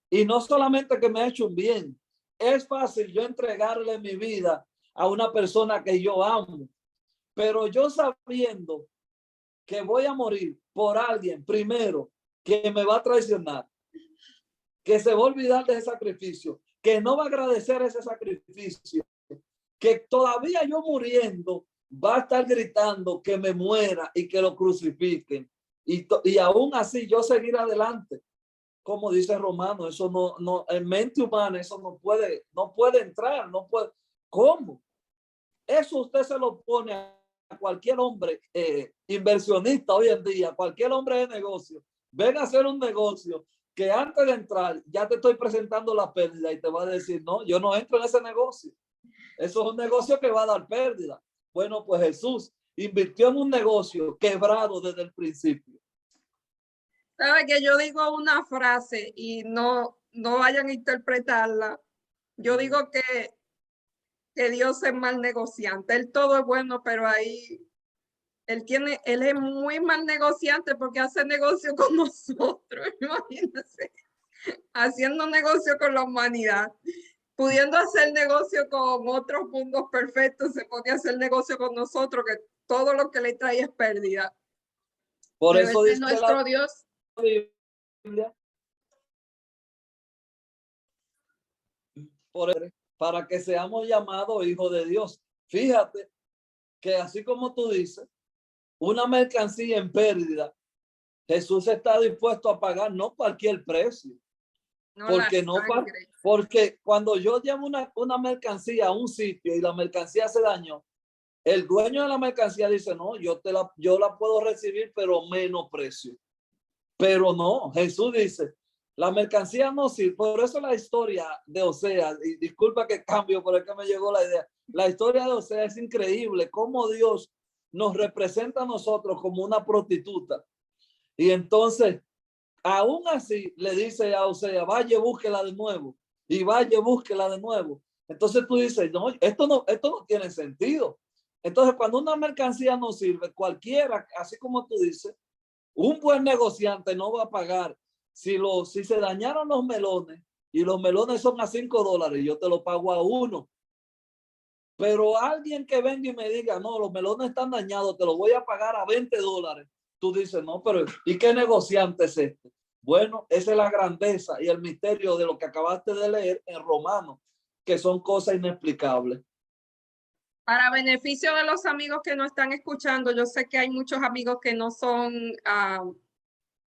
[SPEAKER 2] Y no solamente que me ha hecho un bien, es fácil yo entregarle mi vida a una persona que yo amo, pero yo sabiendo que voy a morir por alguien primero que me va a traicionar, que se va a olvidar de ese sacrificio, que no va a agradecer ese sacrificio, que todavía yo muriendo va a estar gritando que me muera y que lo crucifiquen. Y aún así yo seguir adelante. Como dice Romano, eso no, en mente humana eso no puede entrar, no puede. ¿Cómo? Eso usted se lo pone a cualquier hombre inversionista hoy en día, cualquier hombre de negocio. Ven a hacer un negocio que antes de entrar ya te estoy presentando la pérdida y te va a decir, no, yo no entro en ese negocio. Eso es un negocio que va a dar pérdida. Bueno, pues Jesús invirtió en un negocio quebrado desde el principio.
[SPEAKER 1] Sabe que yo digo una frase y no vayan a interpretarla. Yo digo que Dios es mal negociante. Él todo es bueno, pero ahí él es muy mal negociante porque hace negocio con nosotros. Imagínense, haciendo negocio con la humanidad, pudiendo hacer negocio con otros mundos perfectos, se pone a hacer negocio con nosotros, que todo lo que le trae es pérdida.
[SPEAKER 2] Por pero eso dice
[SPEAKER 1] nuestro Dios.
[SPEAKER 2] Biblia, para que seamos llamados hijos de Dios. Fíjate que así como tú dices, una mercancía en pérdida, Jesús está dispuesto a pagar no cualquier precio. Porque cuando yo llevo una mercancía a un sitio y la mercancía se dañó, el dueño de la mercancía dice, no, yo la puedo recibir, pero menos precio. Pero no, Jesús dice, la mercancía no sirve. Por eso la historia de Oseas, y disculpa que cambio, por el que me llegó la idea, la historia de Oseas es increíble, cómo Dios nos representa a nosotros como una prostituta. Y entonces, aún así, le dice a Oseas, vaya, búsquela de nuevo, y vaya, búsquela de nuevo. Entonces tú dices, no, esto no tiene sentido. Entonces, cuando una mercancía no sirve, cualquiera, así como tú dices, un buen negociante no va a pagar. Si se dañaron los melones y los melones son a $5, yo te lo pago a 1. Pero alguien que venga y me diga, no, los melones están dañados, te lo voy a pagar a $20. Tú dices, no, pero ¿y qué negociante es este? Bueno, esa es la grandeza y el misterio de lo que acabaste de leer en Romanos, que son cosas inexplicables.
[SPEAKER 1] Para beneficio de los amigos que no están escuchando, yo sé que hay muchos amigos que no son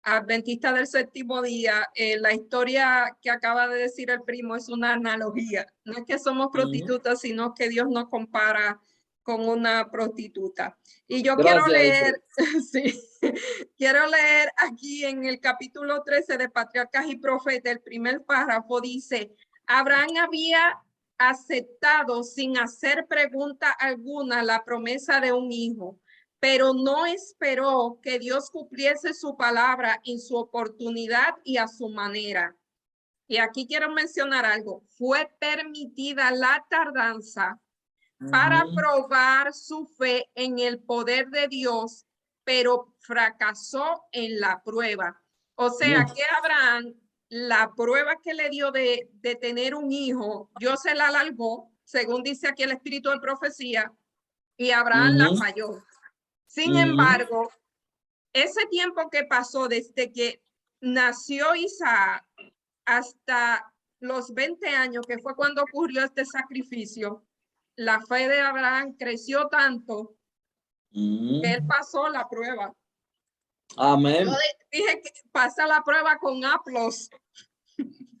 [SPEAKER 1] adventistas del séptimo día. La historia que acaba de decir el primo es una analogía. No es que somos prostitutas, sino que Dios nos compara con una prostituta. Y yo quiero leer, sí, quiero leer aquí en el capítulo 13 de Patriarcas y Profetas, el primer párrafo dice, Abraham había aceptado sin hacer pregunta alguna la promesa de un hijo, pero no esperó que Dios cumpliese su palabra en su oportunidad y a su manera. y aquí quiero mencionar algo, fue permitida la tardanza para probar su fe en el poder de Dios, pero fracasó en la prueba. O sea que Abraham, la prueba que le dio de tener un hijo, Dios se la alargó, según dice aquí el espíritu de profecía, y Abraham la falló. Sin embargo, ese tiempo que pasó desde que nació Isaac hasta los 20 años, que fue cuando ocurrió este sacrificio, la fe de Abraham creció tanto que él pasó la prueba.
[SPEAKER 2] Amén.
[SPEAKER 1] Yo dije que pasa la prueba con aplos.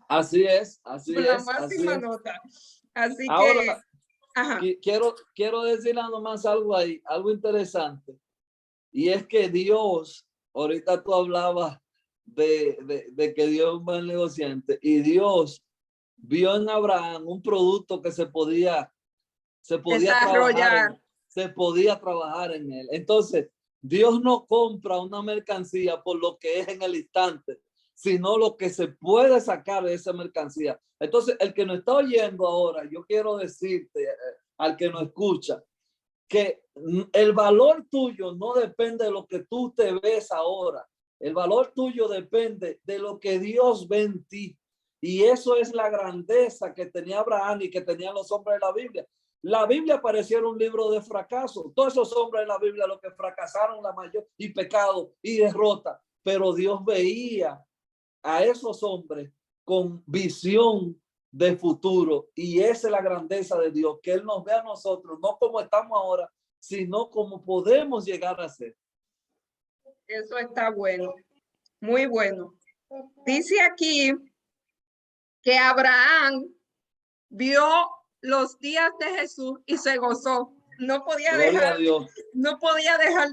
[SPEAKER 2] Así es, así
[SPEAKER 1] la
[SPEAKER 2] es.
[SPEAKER 1] máxima nota. Así
[SPEAKER 2] ahora,
[SPEAKER 1] que
[SPEAKER 2] quiero decir nada más algo ahí, algo interesante. Y es que Dios, ahorita tú hablabas de que Dios es un buen negociante, y Dios vio en Abraham un producto que se podía trabajar en él. Entonces, Dios no compra una mercancía por lo que es en el instante, sino lo que se puede sacar de esa mercancía. Entonces, el que nos está oyendo ahora, yo quiero decirte, al que nos escucha, que el valor tuyo no depende de lo que tú te ves ahora. El valor tuyo depende de lo que Dios ve en ti. Y eso es la grandeza que tenía Abraham y que tenían los hombres de la Biblia. La Biblia pareciera un libro de fracaso. Todos esos hombres de la Biblia, los que fracasaron la mayor y pecado y derrota. Pero Dios veía a esos hombres con visión de futuro, y esa es la grandeza de Dios, que Él nos ve a nosotros no como estamos ahora, sino como podemos llegar a ser.
[SPEAKER 1] Eso está bueno, muy bueno. Dice aquí que Abraham vio los días de Jesús y se gozó. No podía dejar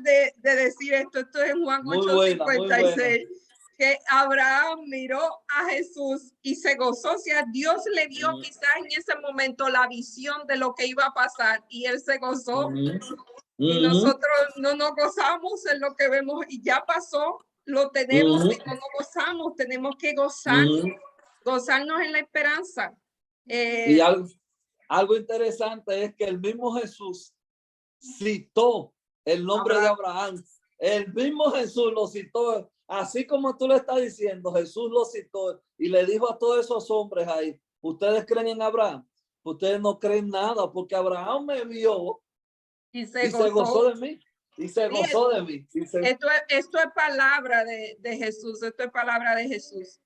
[SPEAKER 1] de decir esto. Esto es en Juan 8:56. Que Abraham miró a Jesús y se gozó. O sea, Dios le dio quizás en ese momento la visión de lo que iba a pasar y él se gozó. Y nosotros no nos gozamos en lo que vemos y ya pasó, lo tenemos y no nos gozamos. Tenemos que gozarnos en la esperanza.
[SPEAKER 2] Y algo interesante es que el mismo Jesús citó el nombre de Abraham. El mismo Jesús lo citó. Así como tú le estás diciendo, Jesús lo citó y le dijo a todos esos hombres ahí, ¿ustedes creen en Abraham? Ustedes no creen nada, porque Abraham me vio y se gozó de mí. Y se gozó de mí.
[SPEAKER 1] Esto es palabra de Jesús. Esto es palabra de Jesús.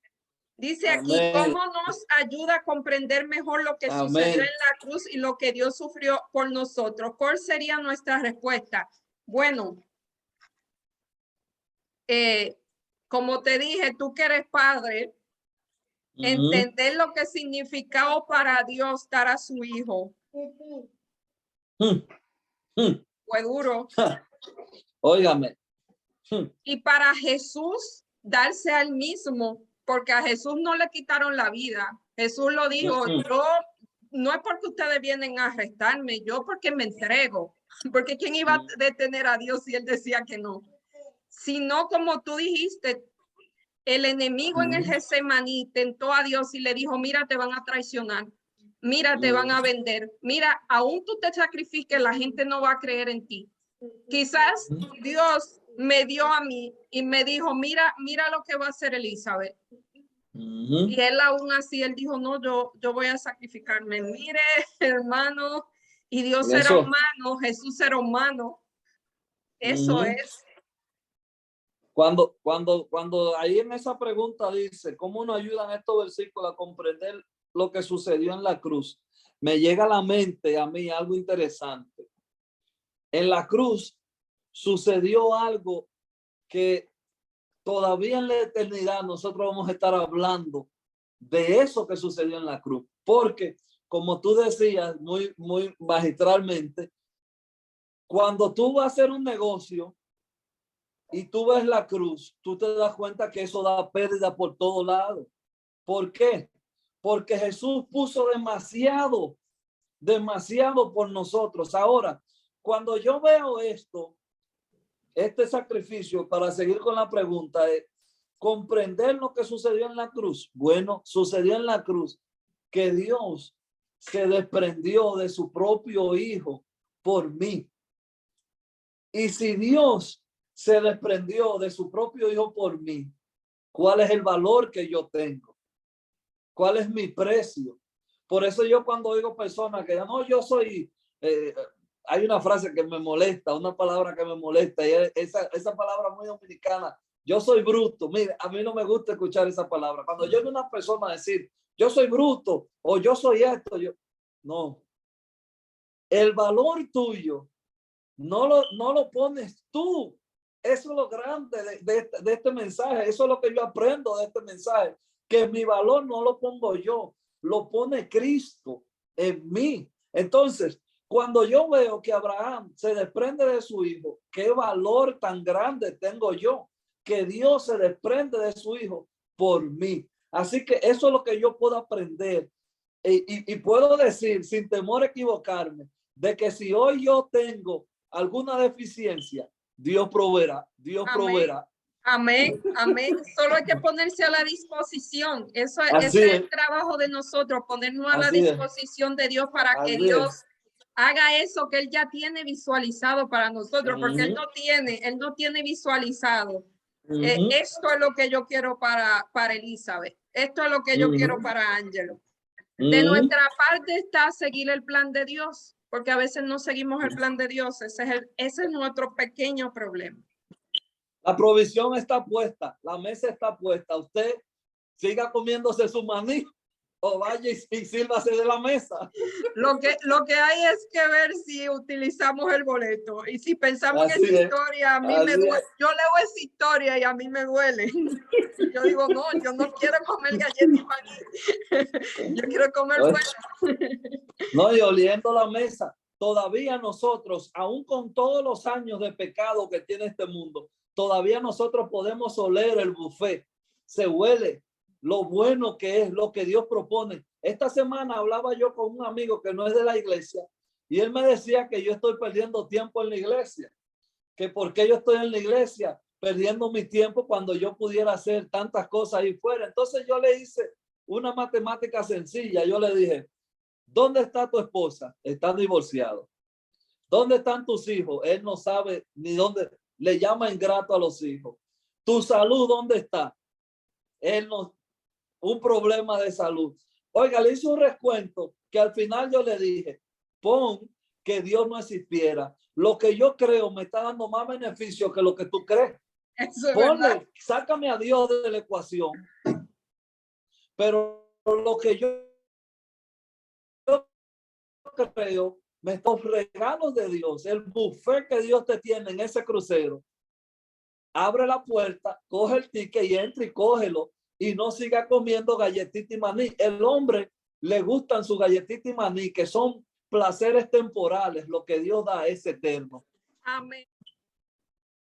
[SPEAKER 1] Dice aquí, ¿cómo nos ayuda a comprender mejor lo que sucedió en la cruz y lo que Dios sufrió por nosotros? ¿Cuál sería nuestra respuesta? Bueno, como te dije, tú que eres padre, entender lo que significó para Dios dar a su hijo. Fue duro.
[SPEAKER 2] Óigame.
[SPEAKER 1] Y para Jesús darse al mismo, porque a Jesús no le quitaron la vida. Jesús lo dijo, yo no es porque ustedes vienen a arrestarme, yo porque me entrego. Porque ¿quién iba a detener a Dios si él decía que no? Sino como tú dijiste, el enemigo en el Getsemaní tentó a Dios y le dijo, mira, te van a traicionar, mira, te van a vender, mira, aún tú te sacrifiques, la gente no va a creer en ti. Quizás Dios me dio a mí y me dijo, mira lo que va a hacer Elizabeth. Y él aún así, él dijo, no, yo voy a sacrificarme. Mire, hermano, y Dios era humano, Jesús era humano. Eso es.
[SPEAKER 2] Cuando ahí en esa pregunta dice, ¿cómo nos ayudan estos versículos a comprender lo que sucedió en la cruz? Me llega a la mente a mí algo interesante. En la cruz sucedió algo que todavía en la eternidad nosotros vamos a estar hablando de eso que sucedió en la cruz. Porque, como tú decías muy magistralmente, cuando tú vas a hacer un negocio y tú ves la cruz, tú te das cuenta que eso da pérdida por todos lados. ¿Por qué? Porque Jesús puso demasiado por nosotros. Ahora, cuando yo veo este sacrificio, para seguir con la pregunta, comprender lo que sucedió en la cruz. Bueno, sucedió en la cruz que Dios se desprendió de su propio hijo por mí. Y si Dios se desprendió de su propio hijo por mí, ¿cuál es el valor que yo tengo? ¿Cuál es mi precio? Por eso yo cuando oigo personas que no, yo soy, hay una frase que me molesta, una palabra que me molesta, y esa palabra muy dominicana, yo soy bruto. Mire, a mí no me gusta escuchar esa palabra. Cuando yo oigo una persona decir, yo soy bruto, o yo soy esto, no. El valor tuyo no lo pones tú. Eso es lo grande de este mensaje. Eso es lo que yo aprendo de este mensaje. Que mi valor no lo pongo yo, lo pone Cristo en mí. Entonces, cuando yo veo que Abraham se desprende de su hijo, qué valor tan grande tengo yo, que Dios se desprende de su hijo por mí. Así que eso es lo que yo puedo aprender. Y puedo decir sin temor a equivocarme de que si hoy yo tengo alguna deficiencia, Dios proveerá, Dios proveerá.
[SPEAKER 1] Amén, amén. Solo hay que ponerse a la disposición. Ese es el trabajo de nosotros, ponernos a la disposición de Dios para que Dios haga eso que Él ya tiene visualizado para nosotros, porque Él no tiene visualizado. Esto es lo que yo quiero para Elizabeth. Esto es lo que yo quiero para Ángelo. De nuestra parte está seguir el plan de Dios, porque a veces no seguimos el plan de Dios. Ese es nuestro pequeño problema.
[SPEAKER 2] La provisión está puesta, la mesa está puesta. Usted siga comiéndose su maní o vaya y sírvase de la mesa.
[SPEAKER 1] Lo que hay es que ver si utilizamos el boleto. Y si pensamos en esa historia, a mí me duele. Yo leo esa historia y a mí me duele. Yo digo, no, yo no quiero comer galleta y maní. Yo quiero comer bueno.
[SPEAKER 2] No, y oliendo la mesa. Todavía nosotros, aún con todos los años de pecado que tiene este mundo, todavía nosotros podemos oler el buffet. Se huele lo bueno que es, lo que Dios propone. Esta semana hablaba yo con un amigo que no es de la iglesia y él me decía que yo estoy perdiendo tiempo en la iglesia, que por qué yo estoy en la iglesia perdiendo mi tiempo cuando yo pudiera hacer tantas cosas ahí fuera. Entonces yo le hice una matemática sencilla. Yo le dije, ¿dónde está tu esposa? Está divorciado. ¿Dónde están tus hijos? Él no sabe ni dónde. Le llama ingrato a los hijos. ¿Tu salud dónde está? Él no, un problema de salud. Oiga, le hice un recuento que al final yo le dije, pon que Dios no existiera. Lo que yo creo me está dando más beneficio que lo que tú crees. Ponle, sácame a Dios de la ecuación. Pero lo que yo creo, los regalos de Dios, el buffet que Dios te tiene en ese crucero, abre la puerta, coge el ticket y entra y cógelo y no siga comiendo galletita y maní. El hombre le gustan sus galletitas y maní, que son placeres temporales. Lo que Dios da es eterno.
[SPEAKER 1] Amén.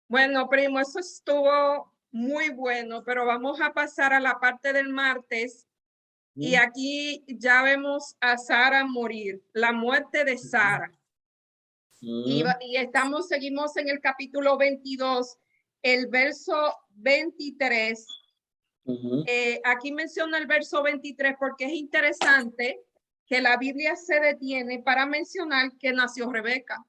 [SPEAKER 1] Bueno, primo, eso estuvo muy bueno, pero vamos a pasar a la parte del martes. Y aquí ya vemos a Sara morir, la muerte de Sara. Y seguimos en el capítulo 22, el verso 23. Aquí menciona el verso 23 porque es interesante que la Biblia se detiene para mencionar que nació Rebeca.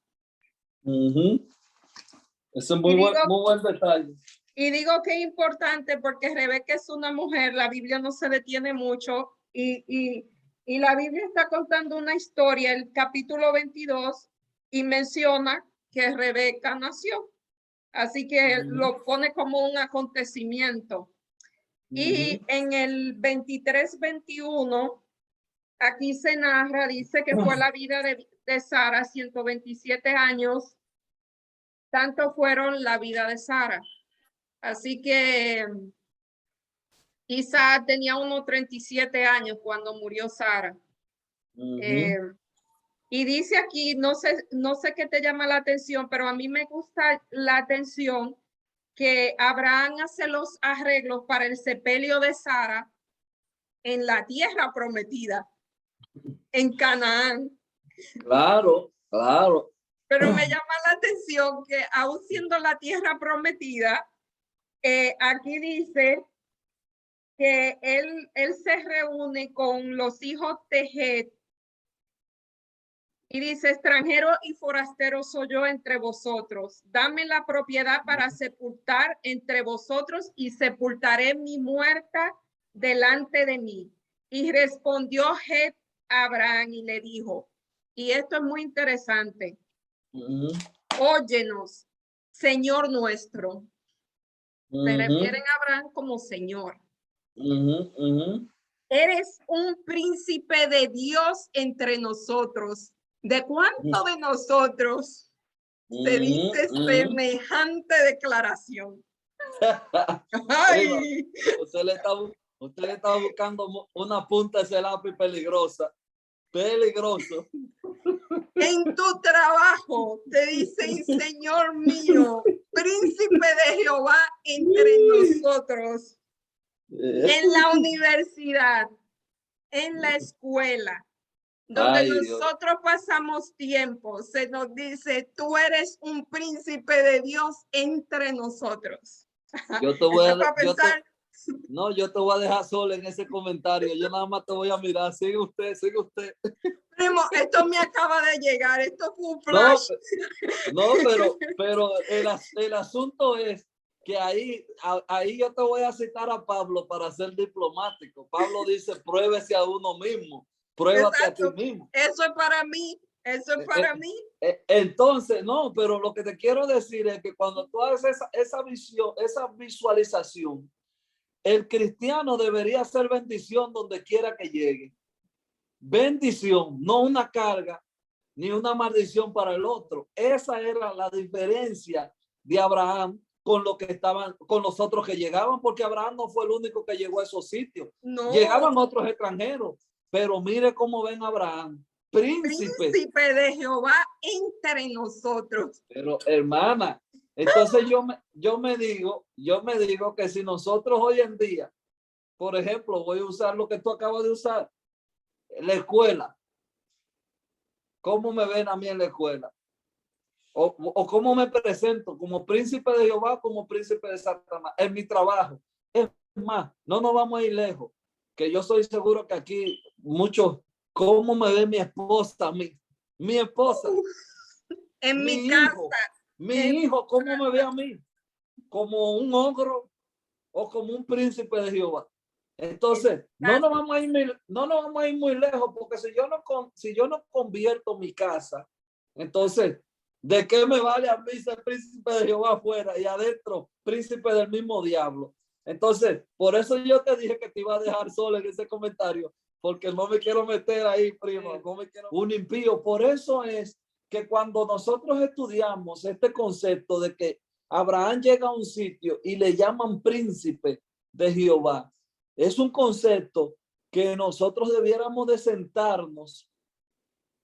[SPEAKER 2] Eso es muy buen detalle.
[SPEAKER 1] Y digo que es importante porque Rebeca es una mujer, la Biblia no se detiene mucho y la Biblia está contando una historia, el capítulo 22, y menciona que Rebeca nació. Así que lo pone como un acontecimiento. Y en el 23-21, aquí se narra, dice que fue la vida de Sara, 127 años, tanto fueron la vida de Sara. Así que Isaac tenía unos 37 años cuando murió Sara. Y dice aquí, no sé qué te llama la atención, pero a mí me gusta la atención que Abraham hace los arreglos para el sepelio de Sara en la tierra prometida, en Canaán.
[SPEAKER 2] Claro, claro.
[SPEAKER 1] Pero me llama la atención que aún siendo la tierra prometida, aquí dice que él se reúne con los hijos de Het y dice: extranjero y forastero soy yo entre vosotros. Dame la propiedad para sepultar entre vosotros y sepultaré mi muerta delante de mí. Y respondió Het a Abraham y le dijo, y esto es muy interesante, óyenos, Señor nuestro. Se refieren a Abraham como Señor. Eres un príncipe de Dios entre nosotros. ¿De cuánto de nosotros se dice semejante declaración?
[SPEAKER 2] Ay. Usted le está buscando una punta de ese lápiz peligrosa. Peligroso.
[SPEAKER 1] En tu trabajo te dicen, Señor mío, príncipe de Jehová entre nosotros. En la universidad, en la escuela, donde nosotros pasamos tiempo, se nos dice, tú eres un príncipe de Dios entre nosotros.
[SPEAKER 2] Yo te voy a pensar. Yo te voy a dejar sola en ese comentario. Yo nada más te voy a mirar. Sigue usted.
[SPEAKER 1] Primo, esto me acaba de llegar. Esto fue un flash.
[SPEAKER 2] No, pero el asunto es que ahí yo te voy a citar a Pablo para ser diplomático. Pablo dice, pruébese a uno mismo. Pruébate a ti mismo.
[SPEAKER 1] Eso es para mí.
[SPEAKER 2] Entonces, no, pero lo que te quiero decir es que cuando tú haces esa visión, esa visualización, el cristiano debería ser bendición donde quiera que llegue. Bendición, no una carga ni una maldición para el otro. Esa era la diferencia de Abraham con lo que estaban, con los otros que llegaban, porque Abraham no fue el único que llegó a esos sitios. No. Llegaban otros extranjeros, pero mire cómo ven a Abraham, príncipe
[SPEAKER 1] de Jehová entre nosotros.
[SPEAKER 2] Pero hermana, entonces yo me digo que si nosotros hoy en día, por ejemplo, voy a usar lo que tú acabas de usar, la escuela, ¿cómo me ven a mí en la escuela? O cómo me presento, como príncipe de Jehová, como príncipe de Satanás, en mi trabajo. Es más, no nos vamos a ir lejos, que yo soy seguro que aquí muchos, ¿cómo me ve mi esposa a mí? Mi esposa.
[SPEAKER 1] En mi casa.
[SPEAKER 2] Mi hijo, ¿cómo me ve a mí? ¿Como un ogro o como un príncipe de Jehová? Entonces, no nos vamos a ir muy lejos, porque si yo no convierto mi casa, entonces, ¿de qué me vale a mí ser príncipe de Jehová afuera y adentro príncipe del mismo diablo? Entonces, por eso yo te dije que te iba a dejar solo en ese comentario, porque no me quiero meter ahí, primo, un impío. Por eso es que cuando nosotros estudiamos este concepto de que Abraham llega a un sitio y le llaman príncipe de Jehová, es un concepto que nosotros debiéramos de sentarnos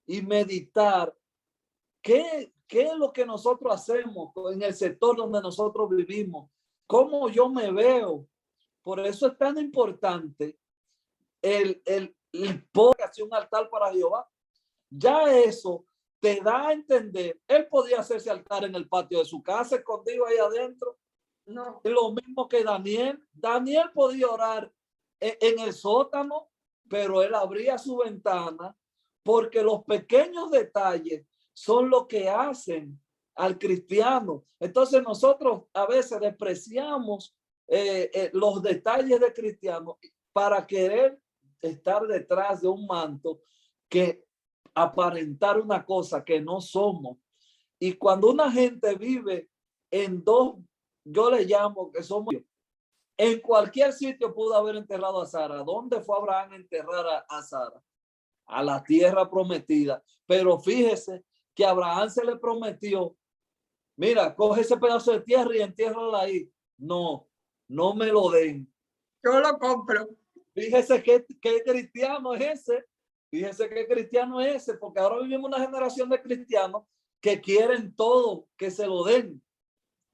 [SPEAKER 2] y meditar qué es lo que nosotros hacemos en el sector donde nosotros vivimos, cómo yo me veo. Por eso es tan importante el poder hacer un altar para Jehová. Ya eso te da a entender, él podía hacerse altar en el patio de su casa, escondido ahí adentro. No. Lo mismo que Daniel podía orar en el sótano, pero él abría su ventana, porque los pequeños detalles son lo que hacen al cristiano. Entonces nosotros a veces despreciamos los detalles de cristiano para querer estar detrás de un manto, que aparentar una cosa que no somos. Y cuando una gente vive en dos, yo le llamo que somos, en cualquier sitio pudo haber enterrado a Sara. ¿Dónde fue Abraham a enterrar a Sara? A la tierra prometida. Pero fíjese que a Abraham se le prometió, mira, coge ese pedazo de tierra y entiérrala ahí. No me lo den.
[SPEAKER 1] Yo lo compro.
[SPEAKER 2] Fíjese qué cristiano es ese. Fíjese qué cristiano es ese, porque ahora vivimos una generación de cristianos que quieren todo, que se lo den.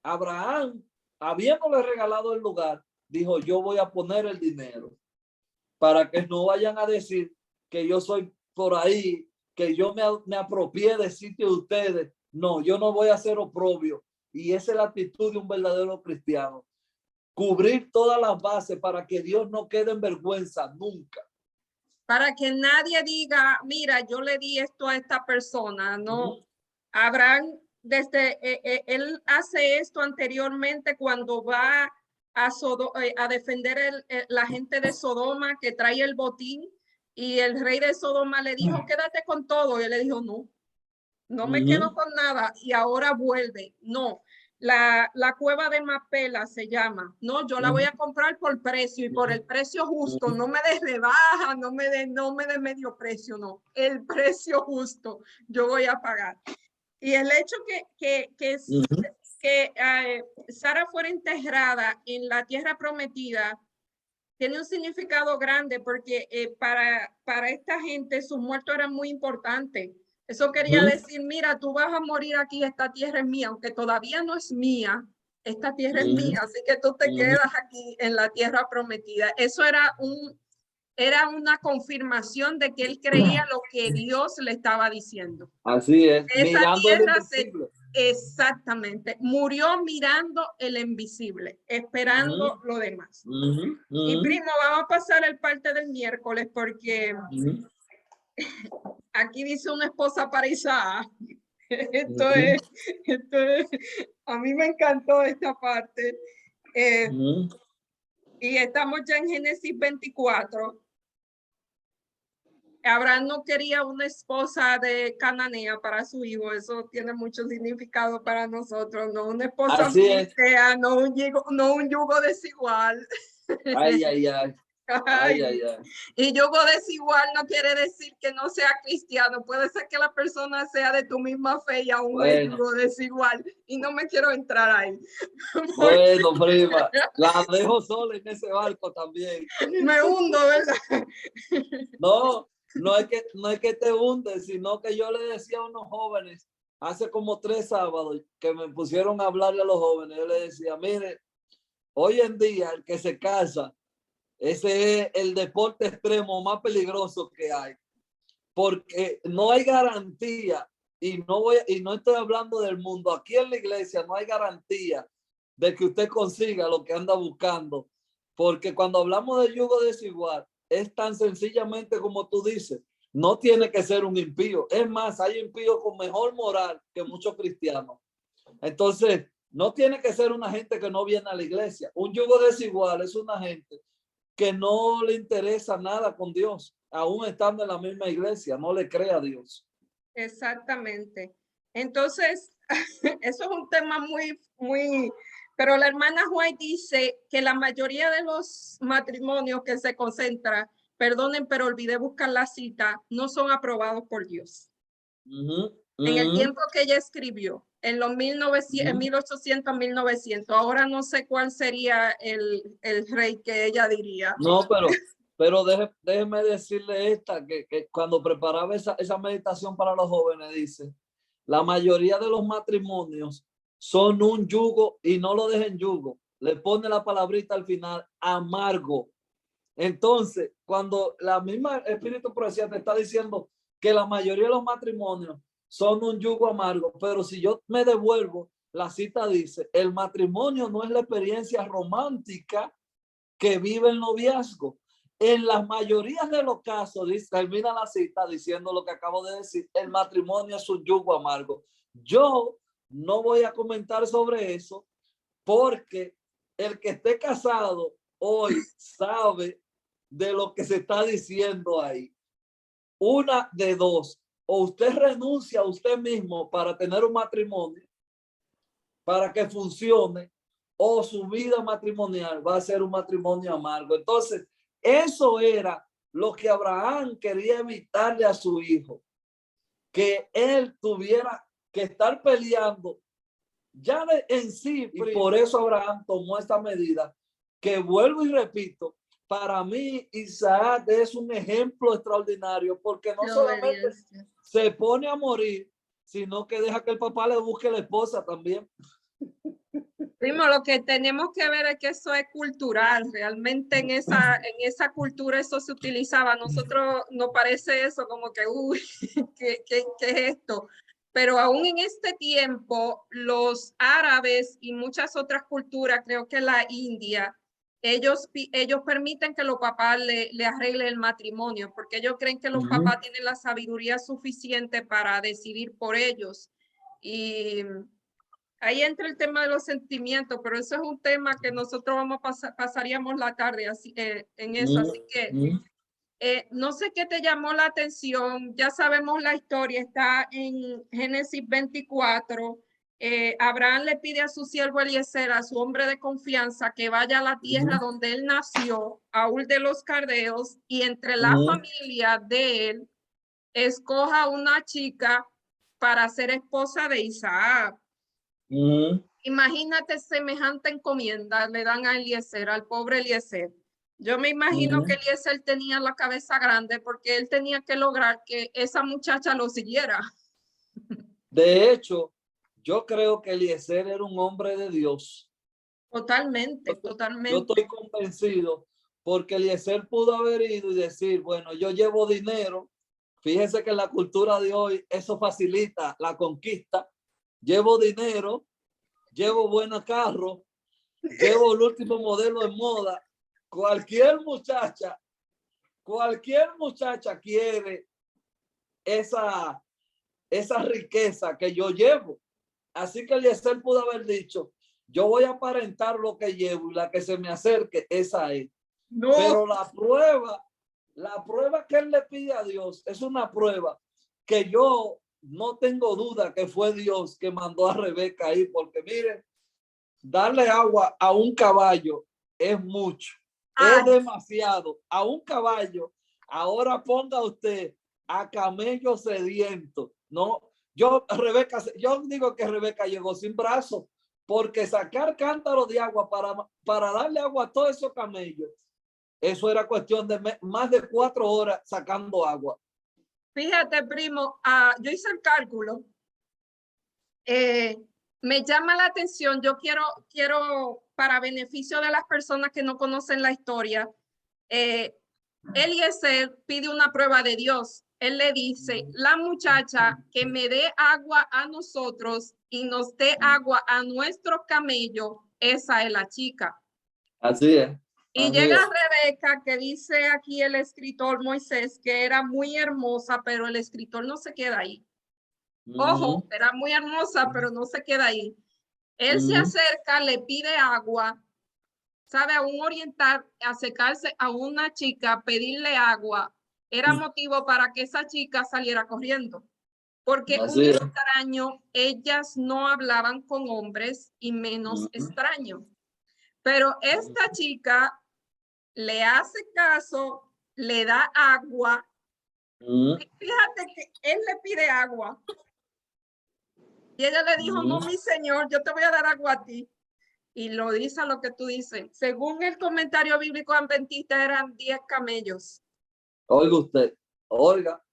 [SPEAKER 2] Abraham, habiéndole regalado el lugar, dijo, yo voy a poner el dinero para que no vayan a decir que yo soy por ahí, que yo me apropié del sitio de ustedes. No, yo no voy a ser oprobio. Y esa es la actitud de un verdadero cristiano. cubrir todas las bases para que Dios no quede en vergüenza nunca.
[SPEAKER 1] Para que nadie diga, mira, yo le di esto a esta persona, no. Abraham, desde él hace esto anteriormente cuando va a defender la gente de Sodoma que trae el botín, y el rey de Sodoma le dijo, quédate con todo, y él le dijo, no me quedo con nada, y ahora vuelve. No, la cueva de Macpela se llama. No, yo la voy a comprar por precio y por el precio justo. No me des rebaja, no me de medio precio, no. El precio justo yo voy a pagar. Y el hecho que Sara fuera enterrada en la tierra prometida tiene un significado grande, porque para esta gente sus muertos eran muy importantes. Eso quería decir, mira, tú vas a morir aquí, esta tierra es mía, aunque todavía no es mía, esta tierra es mía, así que tú te quedas aquí en la tierra prometida. Eso era una confirmación de que él creía lo que Dios le estaba diciendo.
[SPEAKER 2] Así es,
[SPEAKER 1] esa
[SPEAKER 2] mirando el
[SPEAKER 1] tierra
[SPEAKER 2] invisible.
[SPEAKER 1] Exactamente, murió mirando el invisible, esperando lo demás. Y primo, vamos a pasar el parte del miércoles, porque aquí dice una esposa para Isaac. Esto es, a mí me encantó esta parte. Y estamos ya en Génesis 24. Abraham no quería una esposa de cananea para su hijo. Eso tiene mucho significado para nosotros. No una esposa filistea, no un yugo desigual.
[SPEAKER 2] Ay, ay, ay. Ay, ay, ay.
[SPEAKER 1] Y yugo desigual no quiere decir que no sea cristiano. Puede ser que la persona sea de tu misma fe y aún es yugo desigual. Y no me quiero entrar ahí.
[SPEAKER 2] Bueno, prima, la dejo sola en ese barco también.
[SPEAKER 1] Me hundo, ¿verdad?
[SPEAKER 2] No es que te hundes, sino que yo le decía a unos jóvenes hace como 3 sábados que me pusieron a hablarle a los jóvenes. Yo le decía, mire, hoy en día el que se casa, ese es el deporte extremo más peligroso que hay, porque no hay garantía, y no estoy hablando del mundo, aquí en la iglesia no hay garantía de que usted consiga lo que anda buscando, porque cuando hablamos de yugo desigual, es tan sencillamente como tú dices, no tiene que ser un impío, es más, hay impíos con mejor moral que muchos cristianos. Entonces, no tiene que ser una gente que no viene a la iglesia. Un yugo desigual es una gente que no le interesa nada con Dios, aún estando en la misma iglesia, no le cree a Dios.
[SPEAKER 1] Exactamente. Entonces, eso es un tema muy, pero la hermana White dice que la mayoría de los matrimonios que se concentran, perdonen, pero olvidé buscar la cita, no son aprobados por Dios. En el tiempo que ella escribió, en los 1800, 1900, ahora no sé cuál sería el rey que ella diría.
[SPEAKER 2] No, pero déjeme decirle esta, que cuando preparaba esa meditación para los jóvenes, dice, la mayoría de los matrimonios son un yugo, y no lo dejen yugo, le pone la palabrita al final, amargo. Entonces, cuando la misma Espíritu Profecía te está diciendo que la mayoría de los matrimonios son un yugo amargo, pero si yo me devuelvo, la cita dice, el matrimonio no es la experiencia romántica que vive el noviazgo. En la mayoría de los casos, termina la cita diciendo lo que acabo de decir, el matrimonio es un yugo amargo. Yo no voy a comentar sobre eso, porque el que esté casado hoy sabe de lo que se está diciendo ahí. Una de dos, o usted renuncia a usted mismo para tener un matrimonio, para que funcione, o su vida matrimonial va a ser un matrimonio amargo. Entonces, eso era lo que Abraham quería evitarle a su hijo, que él tuviera que estar peleando ya en sí, y por eso Abraham tomó esta medida, que vuelvo y repito, para mí Isaac es un ejemplo extraordinario, porque no solamente se pone a morir, sino que deja que el papá le busque la esposa también.
[SPEAKER 1] Primo, lo que tenemos que ver es que eso es cultural. Realmente en esa cultura eso se utilizaba. A nosotros nos parece eso como que, uy, ¿qué es esto? pero aún en este tiempo, los árabes y muchas otras culturas, creo que la India, ellos permiten que los papás le arreglen el matrimonio, porque ellos creen que los papás tienen la sabiduría suficiente para decidir por ellos. Y ahí entra el tema de los sentimientos, pero eso es un tema que nosotros pasaríamos la tarde así, en eso. Así que no sé qué te llamó la atención, ya sabemos la historia, está en Génesis 24. Abraham le pide a su siervo Eliezer, a su hombre de confianza, que vaya a la tierra donde él nació, a Ur de los Caldeos, y entre la familia de él, escoja una chica para ser esposa de Isaac. Imagínate semejante encomienda le dan a Eliezer, al pobre Eliezer. Yo me imagino que Eliezer tenía la cabeza grande porque él tenía que lograr que esa muchacha lo siguiera.
[SPEAKER 2] De hecho, yo creo que Eliezer era un hombre de Dios.
[SPEAKER 1] Totalmente, totalmente.
[SPEAKER 2] Yo estoy convencido porque Eliezer pudo haber ido y decir, bueno, yo llevo dinero. Fíjense que en la cultura de hoy eso facilita la conquista. Llevo dinero, llevo buenos carros, llevo el último modelo de moda. Cualquier muchacha quiere esa riqueza que yo llevo. Así que Eliezer pudo haber dicho, yo voy a aparentar lo que llevo y la que se me acerque, esa es. No. Pero la prueba que él le pide a Dios es una prueba que yo no tengo duda que fue Dios que mandó a Rebeca ahí, porque miren, darle agua a un caballo es mucho. Es demasiado. A un caballo, ahora ponga usted a camello sediento. No, yo digo que Rebeca llegó sin brazos, porque sacar cántaros de agua para darle agua a todos esos camellos, eso era cuestión de más de 4 horas sacando agua.
[SPEAKER 1] Fíjate, primo, yo hice el cálculo. Me llama la atención, yo quiero para beneficio de las personas que no conocen la historia, Eliezer pide una prueba de Dios. Él le dice, la muchacha que me dé agua a nosotros y nos dé agua a nuestro camello, esa es la chica.
[SPEAKER 2] Así es.
[SPEAKER 1] Y llega Rebeca, que dice aquí el escritor Moisés, que era muy hermosa, pero el escritor no se queda ahí. Ojo, era muy hermosa, pero no se queda ahí. Él se acerca, le pide agua, sabe, a un oriental, acercarse a una chica, pedirle agua, era motivo para que esa chica saliera corriendo. Porque un extraño, ellas no hablaban con hombres y menos extraño. Pero esta chica le hace caso, le da agua. Fíjate que él le pide agua. Y ella le dijo, no, mi señor, yo te voy a dar agua a ti. Y lo dice a lo que tú dices. Según el comentario bíblico adventista, eran 10 camellos.
[SPEAKER 2] Oiga usted, oiga.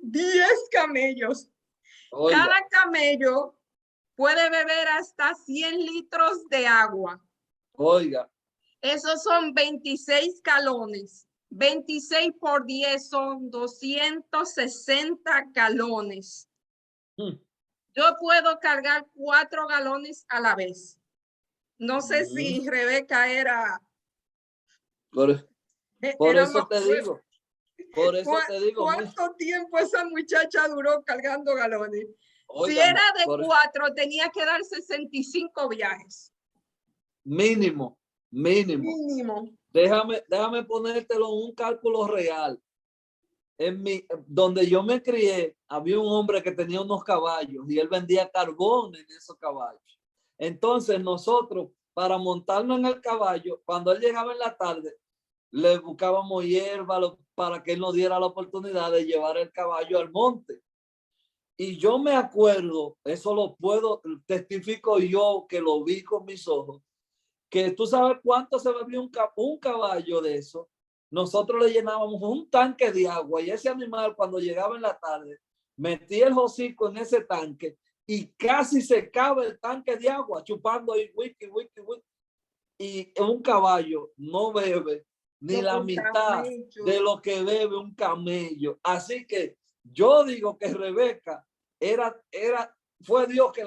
[SPEAKER 1] 10 camellos. Oiga. Cada camello puede beber hasta 100 litros de agua.
[SPEAKER 2] Oiga.
[SPEAKER 1] Esos son 26 galones. 26 por 10 son 260 galones. Yo puedo cargar 4 galones a la vez. No sé si Rebeca era...
[SPEAKER 2] Por eso te digo. Por eso te digo.
[SPEAKER 1] ¿Cuánto tiempo esa muchacha duró cargando galones? Oiga, si era de 4, tenía que dar 65 viajes.
[SPEAKER 2] Mínimo. Déjame ponértelo en un cálculo real. Donde yo me crié, había un hombre que tenía unos caballos y él vendía carbón en esos caballos. Entonces nosotros, para montarnos en el caballo, cuando él llegaba en la tarde, le buscábamos hierba para que él nos diera la oportunidad de llevar el caballo al monte. Y yo me acuerdo, eso lo puedo, testifico yo que lo vi con mis ojos, que tú sabes cuánto se bebía un caballo de eso. Nosotros le llenábamos un tanque de agua y ese animal cuando llegaba en la tarde metía el hocico en ese tanque y casi secaba el tanque de agua chupando ahí wiki. Y un caballo no bebe ni la mitad de lo que bebe un camello. Así que yo digo que Rebeca fue Dios que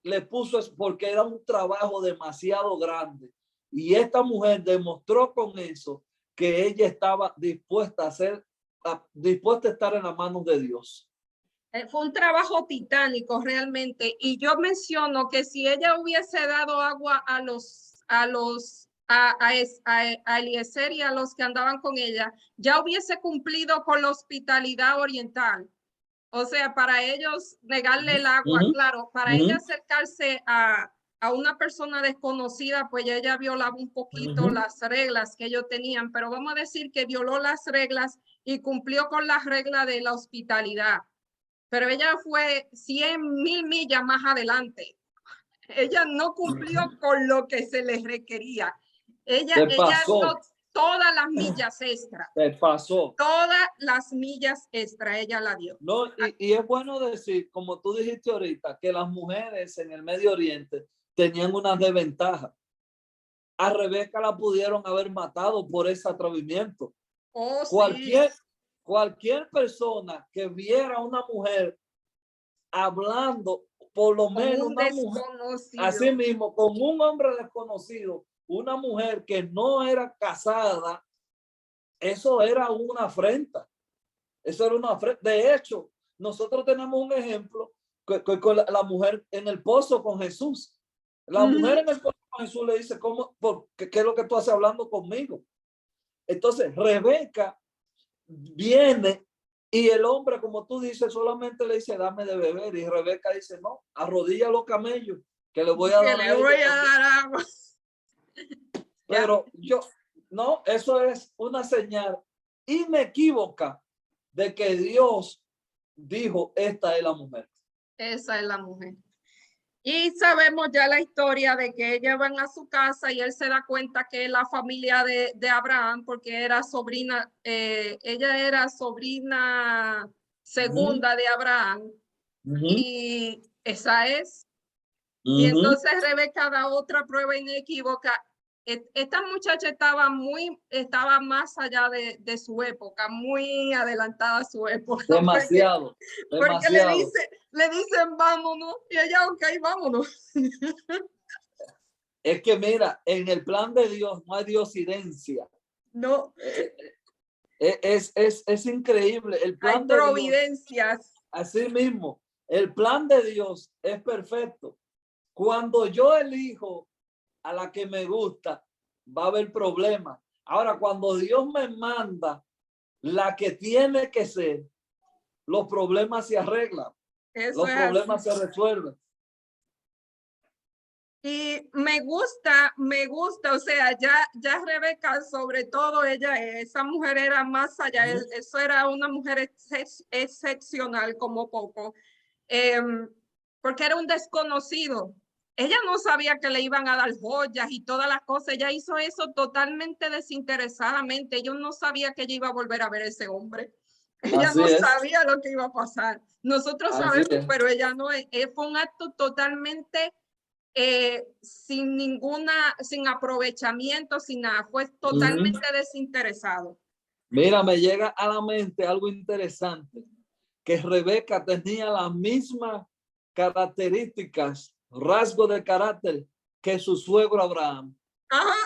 [SPEAKER 2] le puso es porque era un trabajo demasiado grande. Y esta mujer demostró con eso que ella estaba dispuesta a estar en las manos de Dios.
[SPEAKER 1] Fue un trabajo titánico realmente. Y yo menciono que si ella hubiese dado agua a Eliezer y a los que andaban con ella, ya hubiese cumplido con la hospitalidad oriental. O sea, para ellos negarle el agua, claro, para ella acercarse a una persona desconocida, pues ella violaba un poquito las reglas que ellos tenían, pero vamos a decir que violó las reglas y cumplió con las reglas de la hospitalidad. Pero ella fue 100,000 millas más adelante. Ella no cumplió con lo que se les requería. Ella dio todas las millas extra.
[SPEAKER 2] Se pasó.
[SPEAKER 1] Todas las millas extra ella la dio.
[SPEAKER 2] No, y es bueno decir, como tú dijiste ahorita, que las mujeres en el Medio Oriente tenían una desventaja. A Rebeca la pudieron haber matado por ese atrevimiento.
[SPEAKER 1] Oh,
[SPEAKER 2] Cualquier persona que viera a una mujer hablando, por lo menos una mujer, así mismo, con un hombre desconocido, una mujer que no era casada, eso era una afrenta. Eso era una afrenta. De hecho, nosotros tenemos un ejemplo con la mujer en el pozo con Jesús. La mujer en el pozo con Jesús le dice, ¿qué es lo que tú haces hablando conmigo? Entonces, Rebeca viene y el hombre, como tú dices, solamente le dice, dame de beber. Y Rebeca dice, no, arrodilla a los camellos, que le voy a dar
[SPEAKER 1] agua.
[SPEAKER 2] Pero no, eso es una señal inequívoca de que Dios dijo, esta es la mujer.
[SPEAKER 1] Esa es la mujer. Y sabemos ya la historia de que ellas van a su casa y él se da cuenta que es la familia de Abraham, porque era sobrina, ella era sobrina segunda de Abraham. Y esa es. Y entonces Rebeca da otra prueba inequívoca. Esta muchacha estaba más allá de su época, muy adelantada a su época.
[SPEAKER 2] Demasiado.
[SPEAKER 1] Porque le dicen vámonos y ella, ok, vámonos.
[SPEAKER 2] Es que mira, en el plan de Dios no hay diosidencia.
[SPEAKER 1] No.
[SPEAKER 2] Es increíble. El plan
[SPEAKER 1] hay providencias.
[SPEAKER 2] De Dios, así mismo, el plan de Dios es perfecto. Cuando yo elijo a la que me gusta, va a haber problemas. Ahora, cuando Dios me manda la que tiene que ser, los problemas se arreglan. Los problemas se resuelven.
[SPEAKER 1] Y me gusta, o sea, ya Rebeca, sobre todo esa mujer era más allá, eso era una mujer excepcional como poco, porque era un desconocido. Ella no sabía que le iban a dar joyas y todas las cosas. Ella hizo eso totalmente desinteresadamente. Ella no sabía que ella iba a volver a ver a ese hombre. Ella no sabía lo que iba a pasar. Nosotros sabemos, pero ella no. Fue un acto totalmente sin aprovechamiento, sin nada. Fue totalmente desinteresado.
[SPEAKER 2] Mira, me llega a la mente algo interesante, que Rebeca tenía las mismas características, rasgos de carácter que su suegro Abraham.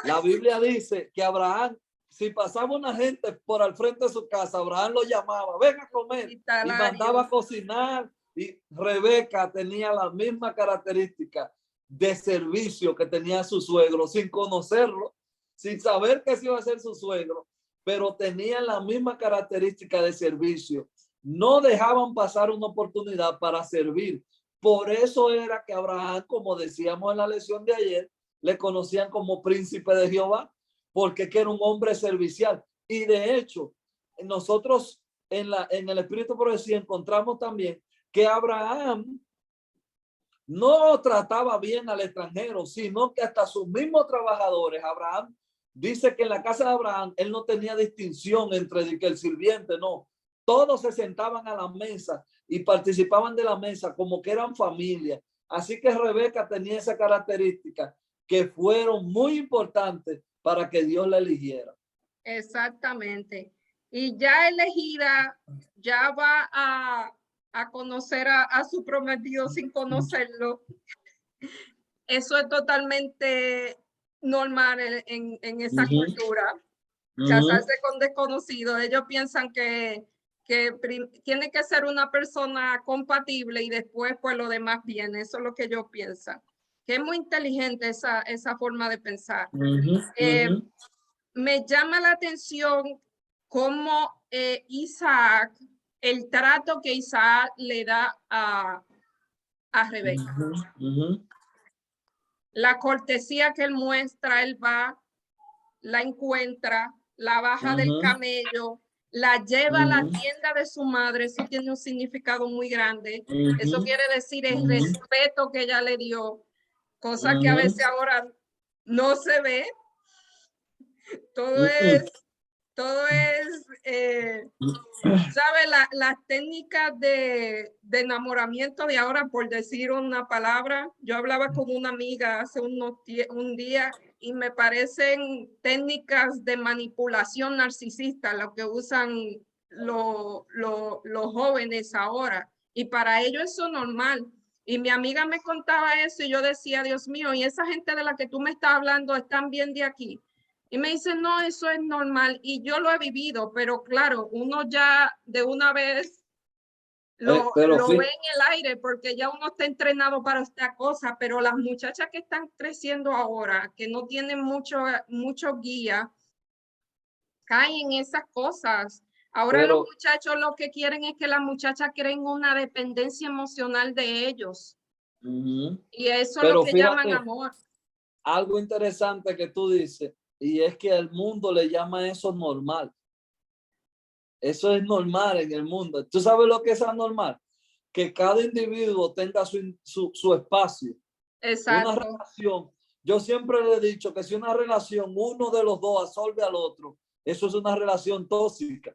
[SPEAKER 2] La Biblia dice que Abraham, si pasaba una gente por al frente de su casa, Abraham lo llamaba, ven a comer, y mandaba a cocinar. Y Rebeca tenía la misma característica de servicio que tenía su suegro, sin conocerlo, sin saber que se iba a ser su suegro, pero tenían la misma característica de servicio. No dejaban pasar una oportunidad para servir. Por eso era que Abraham, como decíamos en la lección de ayer, le conocían como príncipe de Jehová, porque era un hombre servicial. Y de hecho, nosotros en el Espíritu de Profecía encontramos también que Abraham no trataba bien al extranjero, sino que hasta sus mismos trabajadores. Abraham dice que en la casa de Abraham él no tenía distinción entre el sirviente, no. Todos se sentaban a la mesa y participaban de la mesa como que eran familia. Así que Rebeca tenía esa característica que fueron muy importantes para que Dios la eligiera.
[SPEAKER 1] Exactamente. Y ya elegida, ya va a conocer a su prometido sin conocerlo. Eso es totalmente normal en esa cultura. Casarse con desconocidos. Ellos piensan que tiene que ser una persona compatible y después pues lo demás viene. Eso es lo que ellos piensan. Que es muy inteligente esa forma de pensar. Me llama la atención cómo Isaac, el trato que Isaac le da a Rebeca. La cortesía que él muestra, él va, la encuentra, la baja del camello, la lleva a la tienda de su madre. Eso tiene un significado muy grande. Eso quiere decir el respeto que ella le dio, cosa que a veces ahora no se ve. Todo es, ¿sabe? Las técnicas de enamoramiento de ahora, por decir una palabra. Yo hablaba con una amiga hace un día y me parecen técnicas de manipulación narcisista lo que usan los jóvenes ahora. Y para ellos eso es normal. Y mi amiga me contaba eso y yo decía, Dios mío, y esa gente de la que tú me estás hablando están bien de aquí. Y me dice, no, eso es normal. Y yo lo he vivido, pero claro, uno ya de una vez lo ve en el aire porque ya uno está entrenado para esta cosa. Pero las muchachas que están creciendo ahora, que no tienen mucho guía, caen en esas cosas. Ahora los muchachos lo que quieren es que las muchachas creen una dependencia emocional de ellos. Y eso es lo que llaman amor.
[SPEAKER 2] Algo interesante que tú dices, y es que el mundo le llama eso normal. Eso es normal en el mundo. ¿Tú sabes lo que es anormal? Que cada individuo tenga su espacio.
[SPEAKER 1] Exacto.
[SPEAKER 2] Una relación. Yo siempre le he dicho que si una relación, uno de los dos absorbe al otro, eso es una relación tóxica.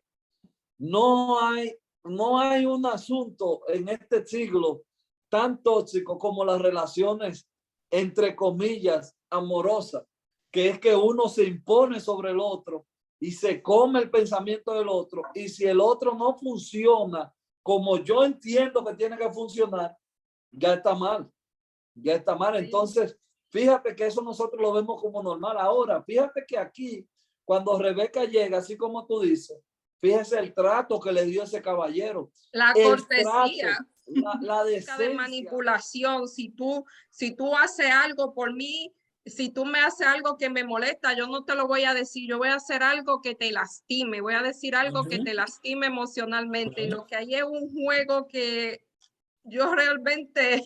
[SPEAKER 2] No hay un asunto en este siglo tan tóxico como las relaciones, entre comillas, amorosas, que es que uno se impone sobre el otro y se come el pensamiento del otro. Y si el otro no funciona como yo entiendo que tiene que funcionar, ya está mal. Ya está mal. Entonces, fíjate que eso nosotros lo vemos como normal. Ahora, fíjate que aquí, cuando Rebeca llega, así como tú dices, fíjese el trato que le dio ese caballero.
[SPEAKER 1] La cortesía.
[SPEAKER 2] La decencia.
[SPEAKER 1] De manipulación. Si tú haces algo por mí, si tú me haces algo que me molesta, yo no te lo voy a decir. Yo voy a hacer algo que te lastime. Voy a decir algo que te lastime emocionalmente. Y lo que hay es un juego que yo realmente...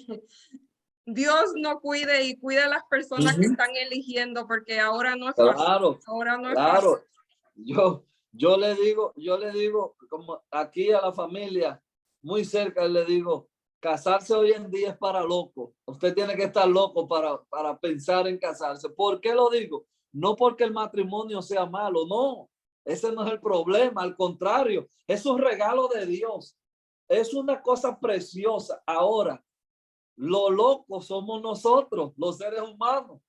[SPEAKER 1] Dios no cuide y cuide a las personas que están eligiendo, porque ahora no es fácil. Ahora no es fácil.
[SPEAKER 2] Yo le digo, como aquí a la familia, muy cerca, le digo, casarse hoy en día es para locos. Usted tiene que estar loco para pensar en casarse. ¿Por qué lo digo? No porque el matrimonio sea malo, no. Ese no es el problema, al contrario, es un regalo de Dios. Es una cosa preciosa. Ahora, lo loco somos nosotros, los seres humanos.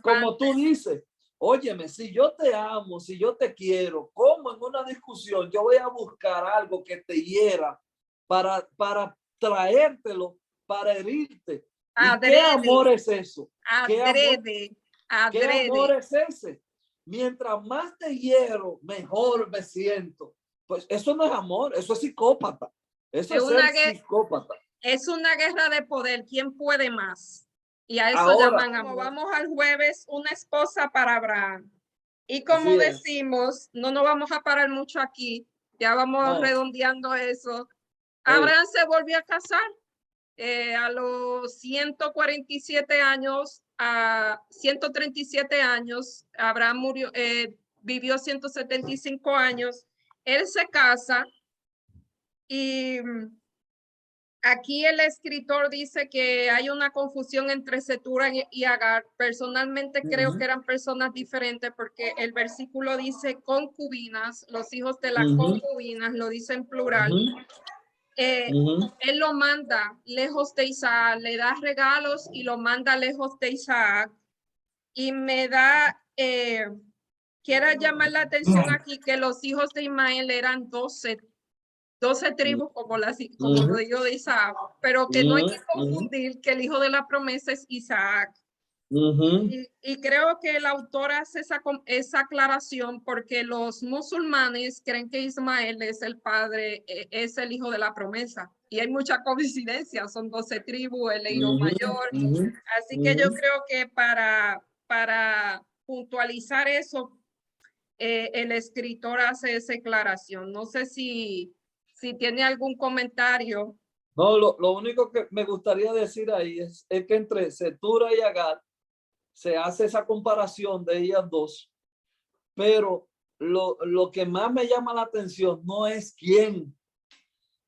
[SPEAKER 2] Como tú dices, óyeme, si yo te amo, si yo te quiero, ¿cómo en una discusión yo voy a buscar algo que te hiera para traértelo, para herirte? ¿Y qué amor es eso? ¿Qué amor es ese? Mientras más te hiero, mejor me siento. Pues eso no es amor, eso es psicópata. Eso es ser psicópata.
[SPEAKER 1] Es una guerra de poder. ¿Quién puede más? Y a eso llaman amor. Como vamos al jueves, una esposa para Abraham. Y como decimos, no nos vamos a parar mucho aquí. Ya vamos redondeando eso. Abraham se volvió a casar a los 147 años, a 137 años. Abraham murió, vivió 175 años. Él se casa y aquí el escritor dice que hay una confusión entre Setura y Agar. Personalmente creo que eran personas diferentes porque el versículo dice concubinas, los hijos de las concubinas, lo dice en plural. Él lo manda lejos de Isaac, le da regalos y lo manda lejos de Isaac. Y me da, quiero llamar la atención aquí que los hijos de Ismael eran 12 12 tribus como lo digo de Isaac, pero que no hay que confundir que el hijo de la promesa es Isaac. Y creo que el autor hace esa aclaración porque los musulmanes creen que Ismael es el padre, es el hijo de la promesa. Y hay mucha coincidencia, son 12 tribus, el hijo mayor. Así que yo creo que para puntualizar eso, el escritor hace esa aclaración. No sé si tiene algún comentario.
[SPEAKER 2] No, lo único que me gustaría decir ahí es que entre Cetura y Agar se hace esa comparación de ellas dos, pero lo que más me llama la atención no es quién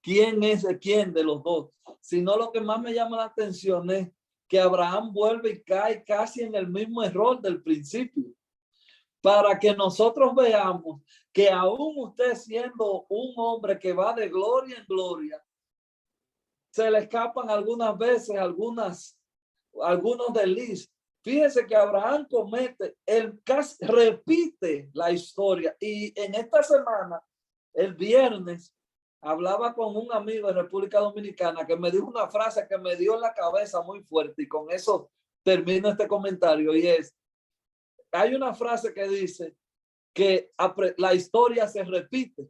[SPEAKER 2] es de quién de los dos, sino lo que más me llama la atención es que Abraham vuelve y cae casi en el mismo error del principio, para que nosotros veamos que aún usted siendo un hombre que va de gloria en gloria, se le escapan algunas veces algunos deslices. Fíjese que Abraham repite la historia. Y en esta semana, el viernes, hablaba con un amigo de República Dominicana que me dijo una frase que me dio en la cabeza muy fuerte, y con eso termino este comentario, y es, hay una frase que dice que la historia se repite,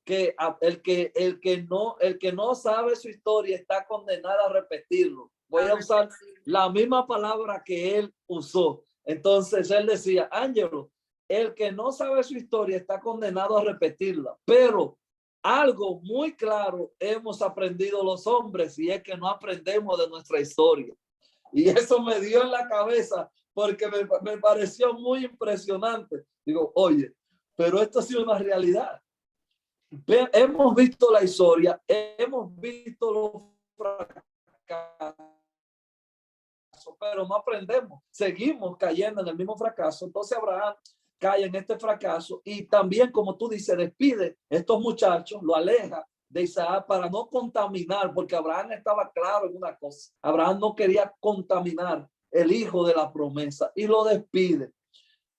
[SPEAKER 2] que el que no sabe su historia está condenado a repetirlo. Voy a usar la misma palabra que él usó. Entonces él decía, Ángelo, el que no sabe su historia está condenado a repetirla, pero algo muy claro hemos aprendido los hombres, y es que no aprendemos de nuestra historia. Y eso me dio en la cabeza porque me pareció muy impresionante. Digo, oye, pero esto ha sido una realidad. Hemos visto la historia, hemos visto los fracasos, pero no aprendemos. Seguimos cayendo en el mismo fracaso. Entonces Abraham cae en este fracaso y también, como tú dices, despide a estos muchachos, lo aleja de Isaac para no contaminar, porque Abraham estaba claro en una cosa. Abraham no quería contaminar el hijo de la promesa y lo despide.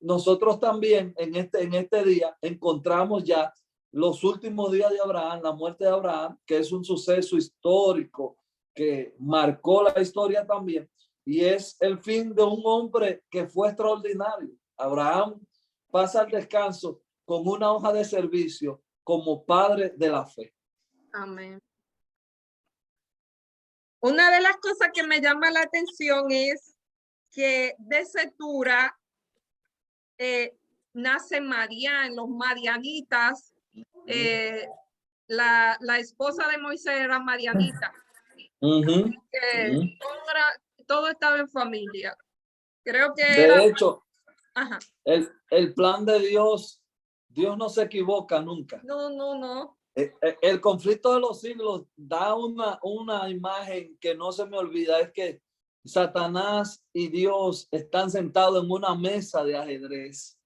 [SPEAKER 2] Nosotros también en este día encontramos ya los últimos días de Abraham, la muerte de Abraham, que es un suceso histórico que marcó la historia también, y es el fin de un hombre que fue extraordinario. Abraham pasa al descanso con una hoja de servicio como padre de la fe.
[SPEAKER 1] Amén. Una de las cosas que me llama la atención es que de Cetura nace Madián, los madianitas. La esposa de Moisés era madianita. Todo estaba en familia. Creo que
[SPEAKER 2] de hecho, el plan de Dios no se equivoca nunca.
[SPEAKER 1] No.
[SPEAKER 2] El conflicto de los siglos da una imagen que no se me olvida, es que Satanás y Dios están sentados en una mesa de ajedrez.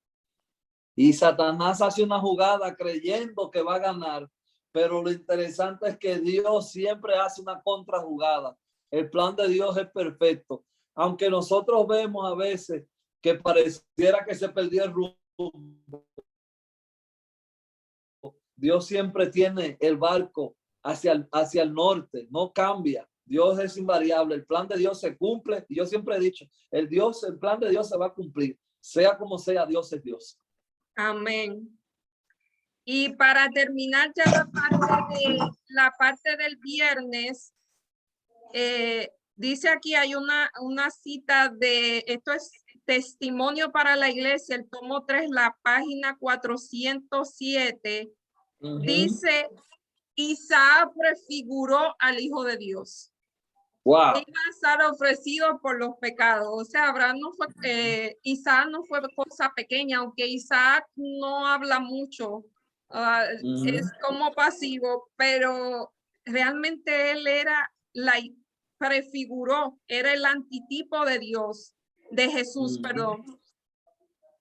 [SPEAKER 2] Y Satanás hace una jugada creyendo que va a ganar, pero lo interesante es que Dios siempre hace una contrajugada. El plan de Dios es perfecto. Aunque nosotros vemos a veces que pareciera que se perdió el rumbo, Dios siempre tiene el barco hacia el norte, no cambia. Dios es invariable, el plan de Dios se cumple. Y yo siempre he dicho, el plan de Dios se va a cumplir. Sea como sea, Dios es Dios.
[SPEAKER 1] Amén. Y para terminar ya la parte del viernes, dice aquí, hay una cita esto es Testimonio para la Iglesia, el tomo 3, la página 407. Dice, Isaac prefiguró al Hijo de Dios.
[SPEAKER 2] Wow.
[SPEAKER 1] Iba a estar ofrecido por los pecados. O sea, Isaac no fue cosa pequeña, aunque Isaac no habla mucho, es como pasivo, pero realmente él prefiguró, era el antitipo de Dios, de Jesús, perdón,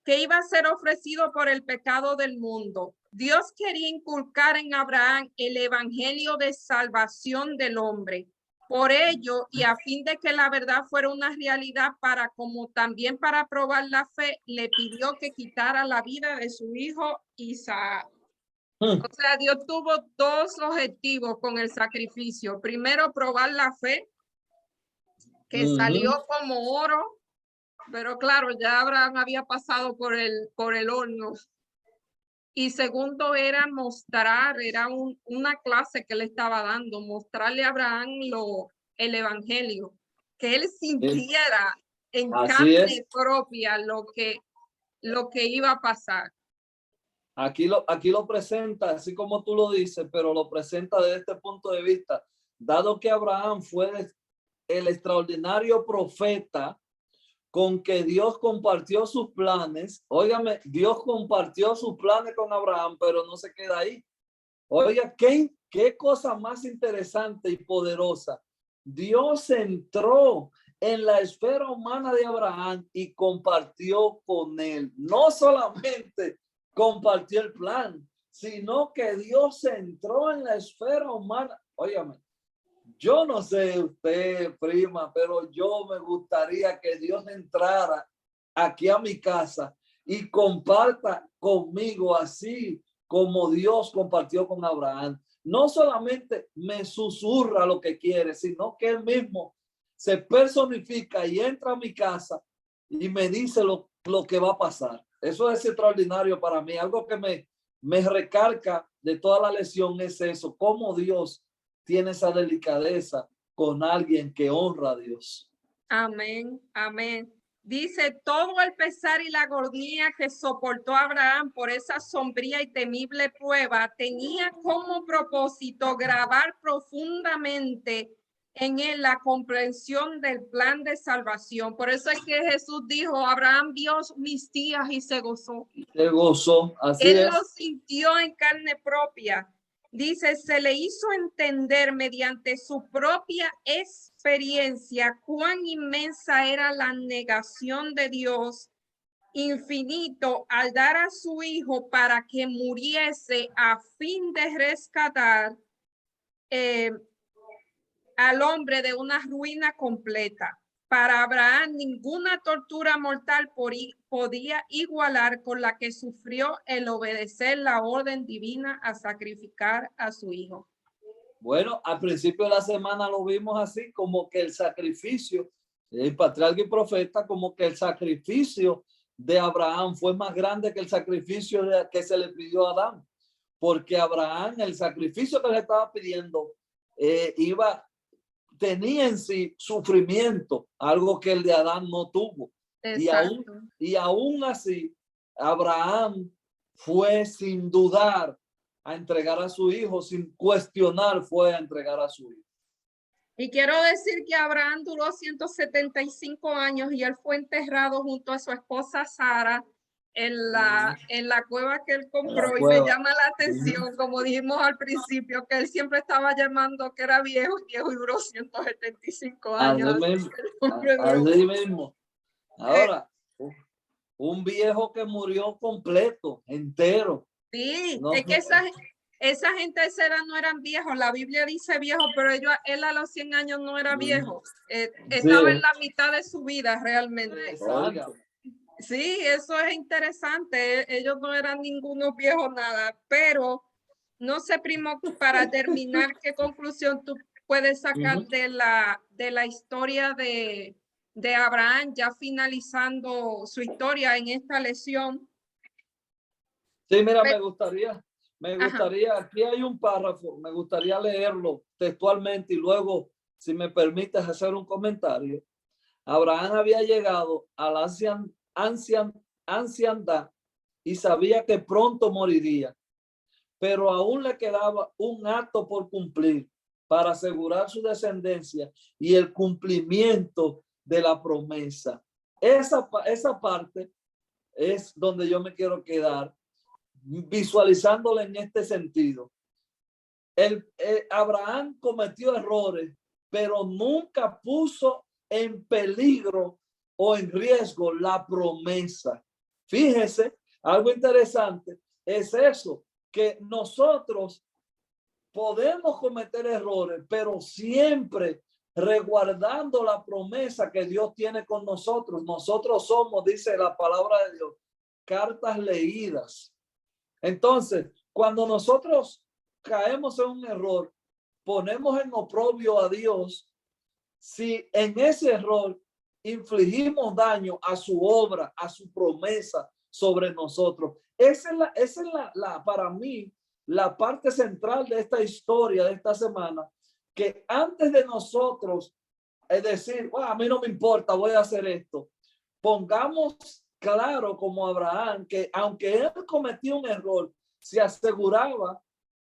[SPEAKER 1] que iba a ser ofrecido por el pecado del mundo. Dios quería inculcar en Abraham el evangelio de salvación del hombre. Por ello, y a fin de que la verdad fuera una realidad, como también para probar la fe, le pidió que quitara la vida de su hijo Isaac. O sea, Dios tuvo dos objetivos con el sacrificio. Primero, probar la fe, que salió como oro, pero claro, ya Abraham había pasado por el horno. Y segundo era mostrar, era una clase que le estaba dando, mostrarle a Abraham el evangelio, que él sintiera en carne propia lo que iba a pasar.
[SPEAKER 2] Aquí lo presenta, así como tú lo dices, pero lo presenta desde este punto de vista. Dado que Abraham fue el extraordinario profeta con que Dios compartió sus planes. Óigame, Dios compartió sus planes con Abraham, pero no se queda ahí. Oiga, qué cosa más interesante y poderosa. Dios entró en la esfera humana de Abraham y compartió con él. No solamente compartió el plan, sino que Dios entró en la esfera humana. Óigame, yo no sé usted, prima, pero yo me gustaría que Dios entrara aquí a mi casa y comparta conmigo así como Dios compartió con Abraham. No solamente me susurra lo que quiere, sino que él mismo se personifica y entra a mi casa y me dice lo que va a pasar. Eso es extraordinario para mí. Algo que me recarga de toda la lección es eso, cómo Dios tiene esa delicadeza con alguien que honra a Dios.
[SPEAKER 1] Amén, amén. Dice, todo el pesar y la agonía que soportó Abraham por esa sombría y temible prueba tenía como propósito grabar profundamente en él la comprensión del plan de salvación. Por eso es que Jesús dijo, Abraham vio mis días y se gozó.
[SPEAKER 2] Se gozó, así
[SPEAKER 1] Él
[SPEAKER 2] es.
[SPEAKER 1] lo sintió en carne propia. Dice, se le hizo entender mediante su propia experiencia cuán inmensa era la negación de Dios infinito al dar a su hijo para que muriese a fin de rescatar al hombre de una ruina completa. Para Abraham, ninguna tortura mortal podía igualar con la que sufrió el obedecer la orden divina a sacrificar a su hijo.
[SPEAKER 2] Bueno, al principio de la semana lo vimos así, como que el sacrificio, el patriarca y profeta, como que el sacrificio de Abraham fue más grande que el sacrificio que se le pidió a Adán. Porque Abraham, el sacrificio que le estaba pidiendo, tenía en sí sufrimiento, algo que el de Adán no tuvo. Y aún así, Abraham fue sin dudar a entregar a su hijo, sin cuestionar, fue a entregar a su hijo.
[SPEAKER 1] Y quiero decir que Abraham duró 175 años y él fue enterrado junto a su esposa Sara en la cueva que él compró. Y me llama la atención, como dijimos al principio, que él siempre estaba llamando que era viejo y duró 175 años.
[SPEAKER 2] Así mismo. Ahora, un viejo que murió completo, entero.
[SPEAKER 1] Sí, es que esa gente a esa edad no eran viejos. La Biblia dice viejo, pero él a los 100 años no era viejo. Estaba en la mitad de su vida realmente.
[SPEAKER 2] Exacto.
[SPEAKER 1] Sí, eso es interesante. Ellos no eran ninguno viejos, nada. Pero no sé, primo, para terminar, ¿qué conclusión tú puedes sacar de la historia de Abraham, ya finalizando su historia en esta lección?
[SPEAKER 2] Sí, mira, me gustaría, aquí hay un párrafo, me gustaría leerlo textualmente y luego, si me permites hacer un comentario. Abraham había llegado a la anciandad y sabía que pronto moriría, pero aún le quedaba un acto por cumplir para asegurar su descendencia y el cumplimiento de la promesa. Esa parte es donde yo me quiero quedar, visualizándolo en este sentido. Abraham cometió errores, pero nunca puso en peligro o en riesgo la promesa. Fíjese, algo interesante es eso, que nosotros podemos cometer errores, pero siempre resguardando la promesa que Dios tiene con nosotros. Nosotros somos, dice la palabra de Dios, cartas leídas. Entonces, cuando nosotros caemos en un error, ponemos en oprobio a Dios, si en ese error infligimos daño a su obra, a su promesa sobre nosotros. Esa es para mí, la parte central de esta historia de esta semana, que antes de nosotros decir, a mí no me importa, voy a hacer esto, pongamos claro como Abraham, que aunque él cometió un error, se aseguraba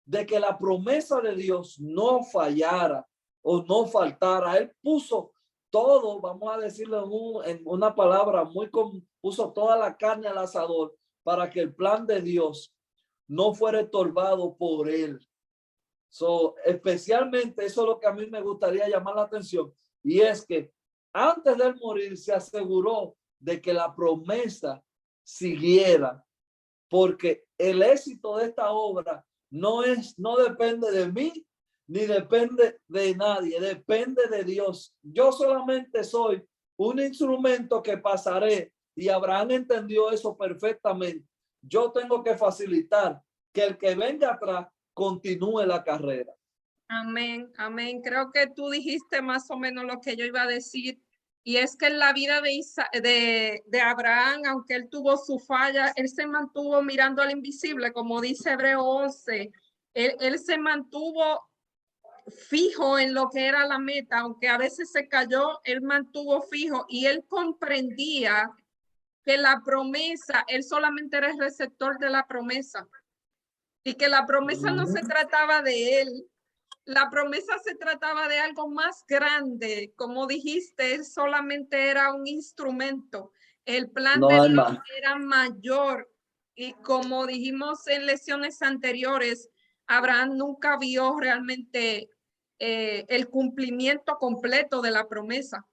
[SPEAKER 2] de que la promesa de Dios no fallara o no faltara. Él puso todo, vamos a decirlo en una palabra muy común, puso toda la carne al asador para que el plan de Dios no fuera estorbado por él. Especialmente eso es lo que a mí me gustaría llamar la atención, y es que antes de él morir se aseguró de que la promesa siguiera, porque el éxito de esta obra no depende de mí ni depende de nadie, depende de Dios. Yo solamente soy un instrumento que pasaré, y Abraham entendió eso perfectamente. Yo tengo que facilitar que el que venga atrás continúe la carrera.
[SPEAKER 1] Amén, amén. Creo que tú dijiste más o menos lo que yo iba a decir. Y es que en la vida de Abraham, aunque él tuvo su falla, él se mantuvo mirando al invisible, como dice Hebreo 11. Él se mantuvo fijo en lo que era la meta, aunque a veces se cayó, él mantuvo fijo y él comprendía que la promesa, él solamente era el receptor de la promesa y que la promesa no se trataba de él. La promesa se trataba de algo más grande. Como dijiste, él solamente era un instrumento. El plan de Dios era mayor. Y como dijimos en lecciones anteriores, Abraham nunca vio realmente el cumplimiento completo de la promesa.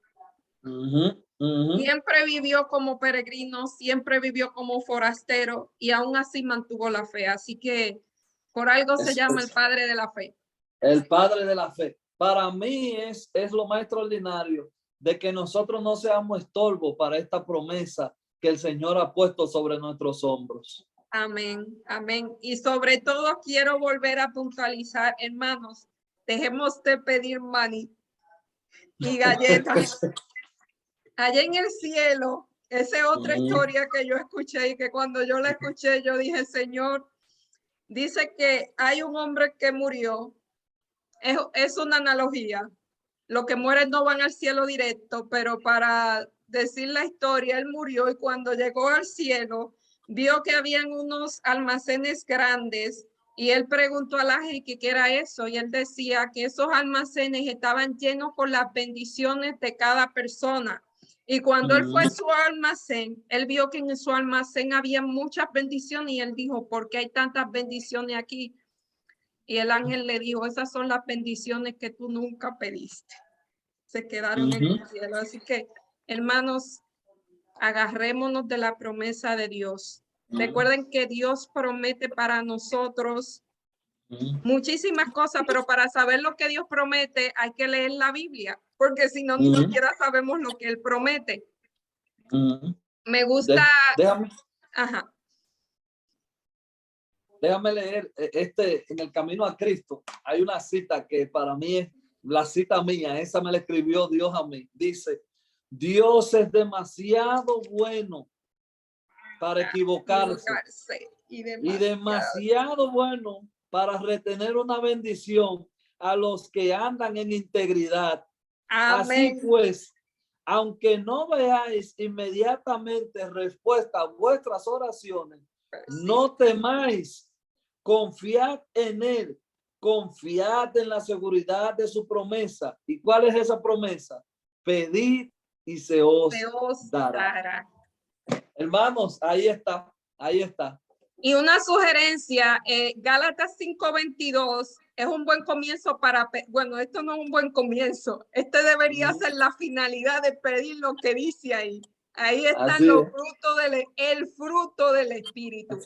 [SPEAKER 1] Siempre vivió como peregrino, siempre vivió como forastero y aún así mantuvo la fe. Así que por algo se llama el padre de la fe.
[SPEAKER 2] El padre de la fe. Para mí es lo más extraordinario de que nosotros no seamos estorbo para esta promesa que el Señor ha puesto sobre nuestros hombros.
[SPEAKER 1] Amén, amén. Y sobre todo quiero volver a puntualizar, hermanos, dejemos de pedir maní y galletas. Allá en el cielo, esa es otra historia que yo escuché y que cuando yo la escuché yo dije, Señor, dice que hay un hombre que murió. Es una analogía. Los que mueren no van al cielo directo, pero para decir la historia, él murió y cuando llegó al cielo, vio que habían unos almacenes grandes y él preguntó a la gente qué era eso y él decía que esos almacenes estaban llenos con las bendiciones de cada persona. Y cuando él fue a su almacén, él vio que en su almacén había muchas bendiciones y él dijo, ¿por qué hay tantas bendiciones aquí? Y el ángel le dijo, esas son las bendiciones que tú nunca pediste. Se quedaron en el cielo. Así que, hermanos, agarrémonos de la promesa de Dios. Recuerden que Dios promete para nosotros muchísimas cosas, pero para saber lo que Dios promete hay que leer la Biblia, porque si no, ni siquiera sabemos lo que Él promete. Me gusta...
[SPEAKER 2] Ajá. Déjame leer en el camino a Cristo. Hay una cita que para mí es la cita mía. Esa me la escribió Dios a mí. Dice, Dios es demasiado bueno para equivocarse y demasiado bueno para retener una bendición a los que andan en integridad. Amén. Así pues, aunque no veáis inmediatamente respuesta a vuestras oraciones, no temáis. Confiad en él, confiad en la seguridad de su promesa. ¿Y cuál es esa promesa? Pedid y se os dará. Hermanos, ahí está, ahí está.
[SPEAKER 1] Y una sugerencia, Gálatas 5:22 es un buen comienzo para, bueno, esto no es un buen comienzo, este debería ser la finalidad de pedir lo que dice ahí. Ahí están los frutos el fruto del Espíritu.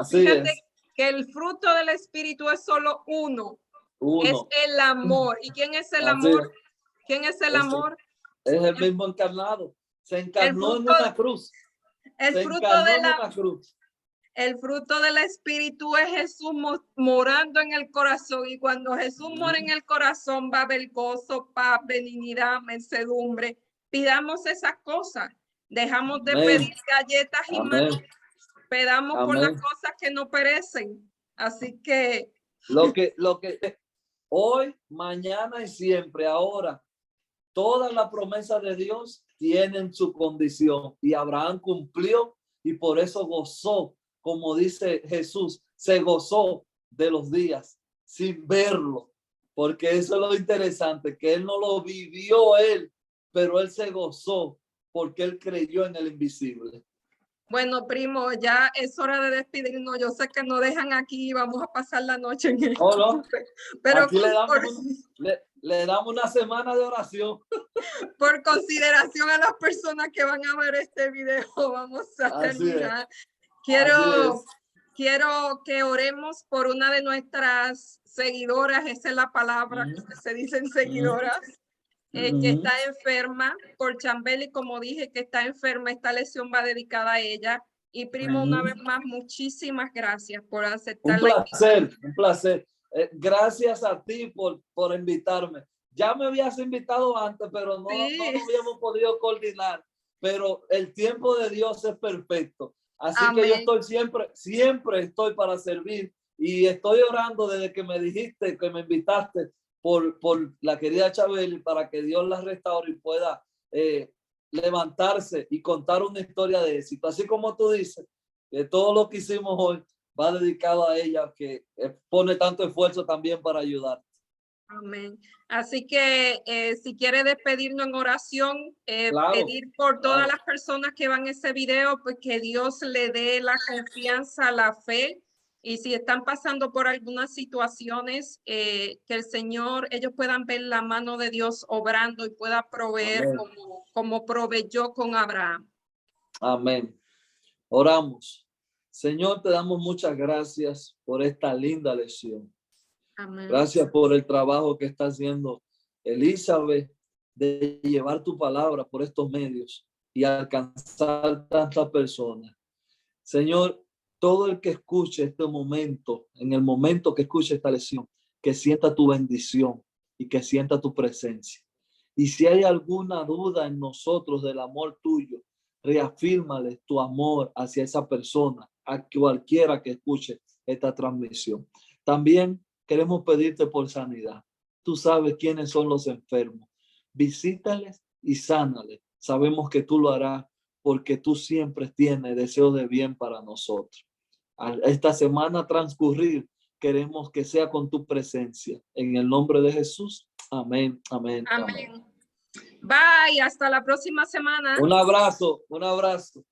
[SPEAKER 1] Fíjate que el fruto del Espíritu es solo uno. Es el amor. ¿Y quién es el amor? ¿Quién es el amor?
[SPEAKER 2] Es el mismo encarnado. Se encarnó en una cruz.
[SPEAKER 1] El fruto de la cruz. El fruto del Espíritu es Jesús morando en el corazón, y cuando Jesús mora en el corazón va a haber gozo, paz, benignidad, mansedumbre. Pidamos esas cosas. Dejamos de pedir galletas y maná. Pedamos por las cosas que no perecen. Así que
[SPEAKER 2] lo que hoy, mañana y siempre, ahora, todas las promesas de Dios tienen su condición, y Abraham cumplió y por eso gozó, como dice Jesús, se gozó de los días sin verlo, porque eso es lo interesante, que él no lo vivió él, pero él se gozó porque él creyó en el invisible.
[SPEAKER 1] Bueno, primo, ya es hora de despedirnos. Yo sé que nos dejan aquí y vamos a pasar la noche en esto.
[SPEAKER 2] Oh, no.
[SPEAKER 1] Pero
[SPEAKER 2] aquí le damos una semana de oración.
[SPEAKER 1] Por consideración a las personas que van a ver este video, vamos a terminar. Quiero que oremos por una de nuestras seguidoras, esa es la palabra que se dicen seguidoras, que está enferma, por Chambeli, como dije, que está enferma. Esta lesión va dedicada a ella. Y primo, una vez más, muchísimas gracias por aceptar.
[SPEAKER 2] Un placer. Gracias a ti por invitarme. Ya me habías invitado antes, pero no habíamos podido coordinar. Pero el tiempo de Dios es perfecto. Así que yo estoy siempre estoy para servir, y estoy orando desde que me dijiste, que me invitaste, por la querida Chabeli, para que Dios la restaure y pueda levantarse y contar una historia de éxito. Así como tú dices, que todo lo que hicimos hoy va dedicado a ella, que pone tanto esfuerzo también para ayudar.
[SPEAKER 1] Amén. Así que si quiere despedirnos en oración, pedir por todas las personas que van a ese video, pues que Dios le dé la confianza, la fe. Y si están pasando por algunas situaciones, que el Señor, ellos puedan ver la mano de Dios obrando y pueda proveer como proveyó con Abraham.
[SPEAKER 2] Amén. Oramos. Señor, te damos muchas gracias por esta linda lección. Amén. Gracias por el trabajo que está haciendo Elizabeth de llevar tu palabra por estos medios y alcanzar tantas personas. Señor, todo el que escuche este momento, en el momento que escuche esta lección, que sienta tu bendición y que sienta tu presencia. Y si hay alguna duda en nosotros del amor tuyo, reafírmale tu amor hacia esa persona, a cualquiera que escuche esta transmisión. También queremos pedirte por sanidad. Tú sabes quiénes son los enfermos. Visítales y sánales. Sabemos que tú lo harás, porque tú siempre tienes deseos de bien para nosotros. Esta semana transcurrir, queremos que sea con tu presencia. En el nombre de Jesús. Amén, amén, amén.
[SPEAKER 1] Bye, hasta la próxima semana.
[SPEAKER 2] Un abrazo, un abrazo.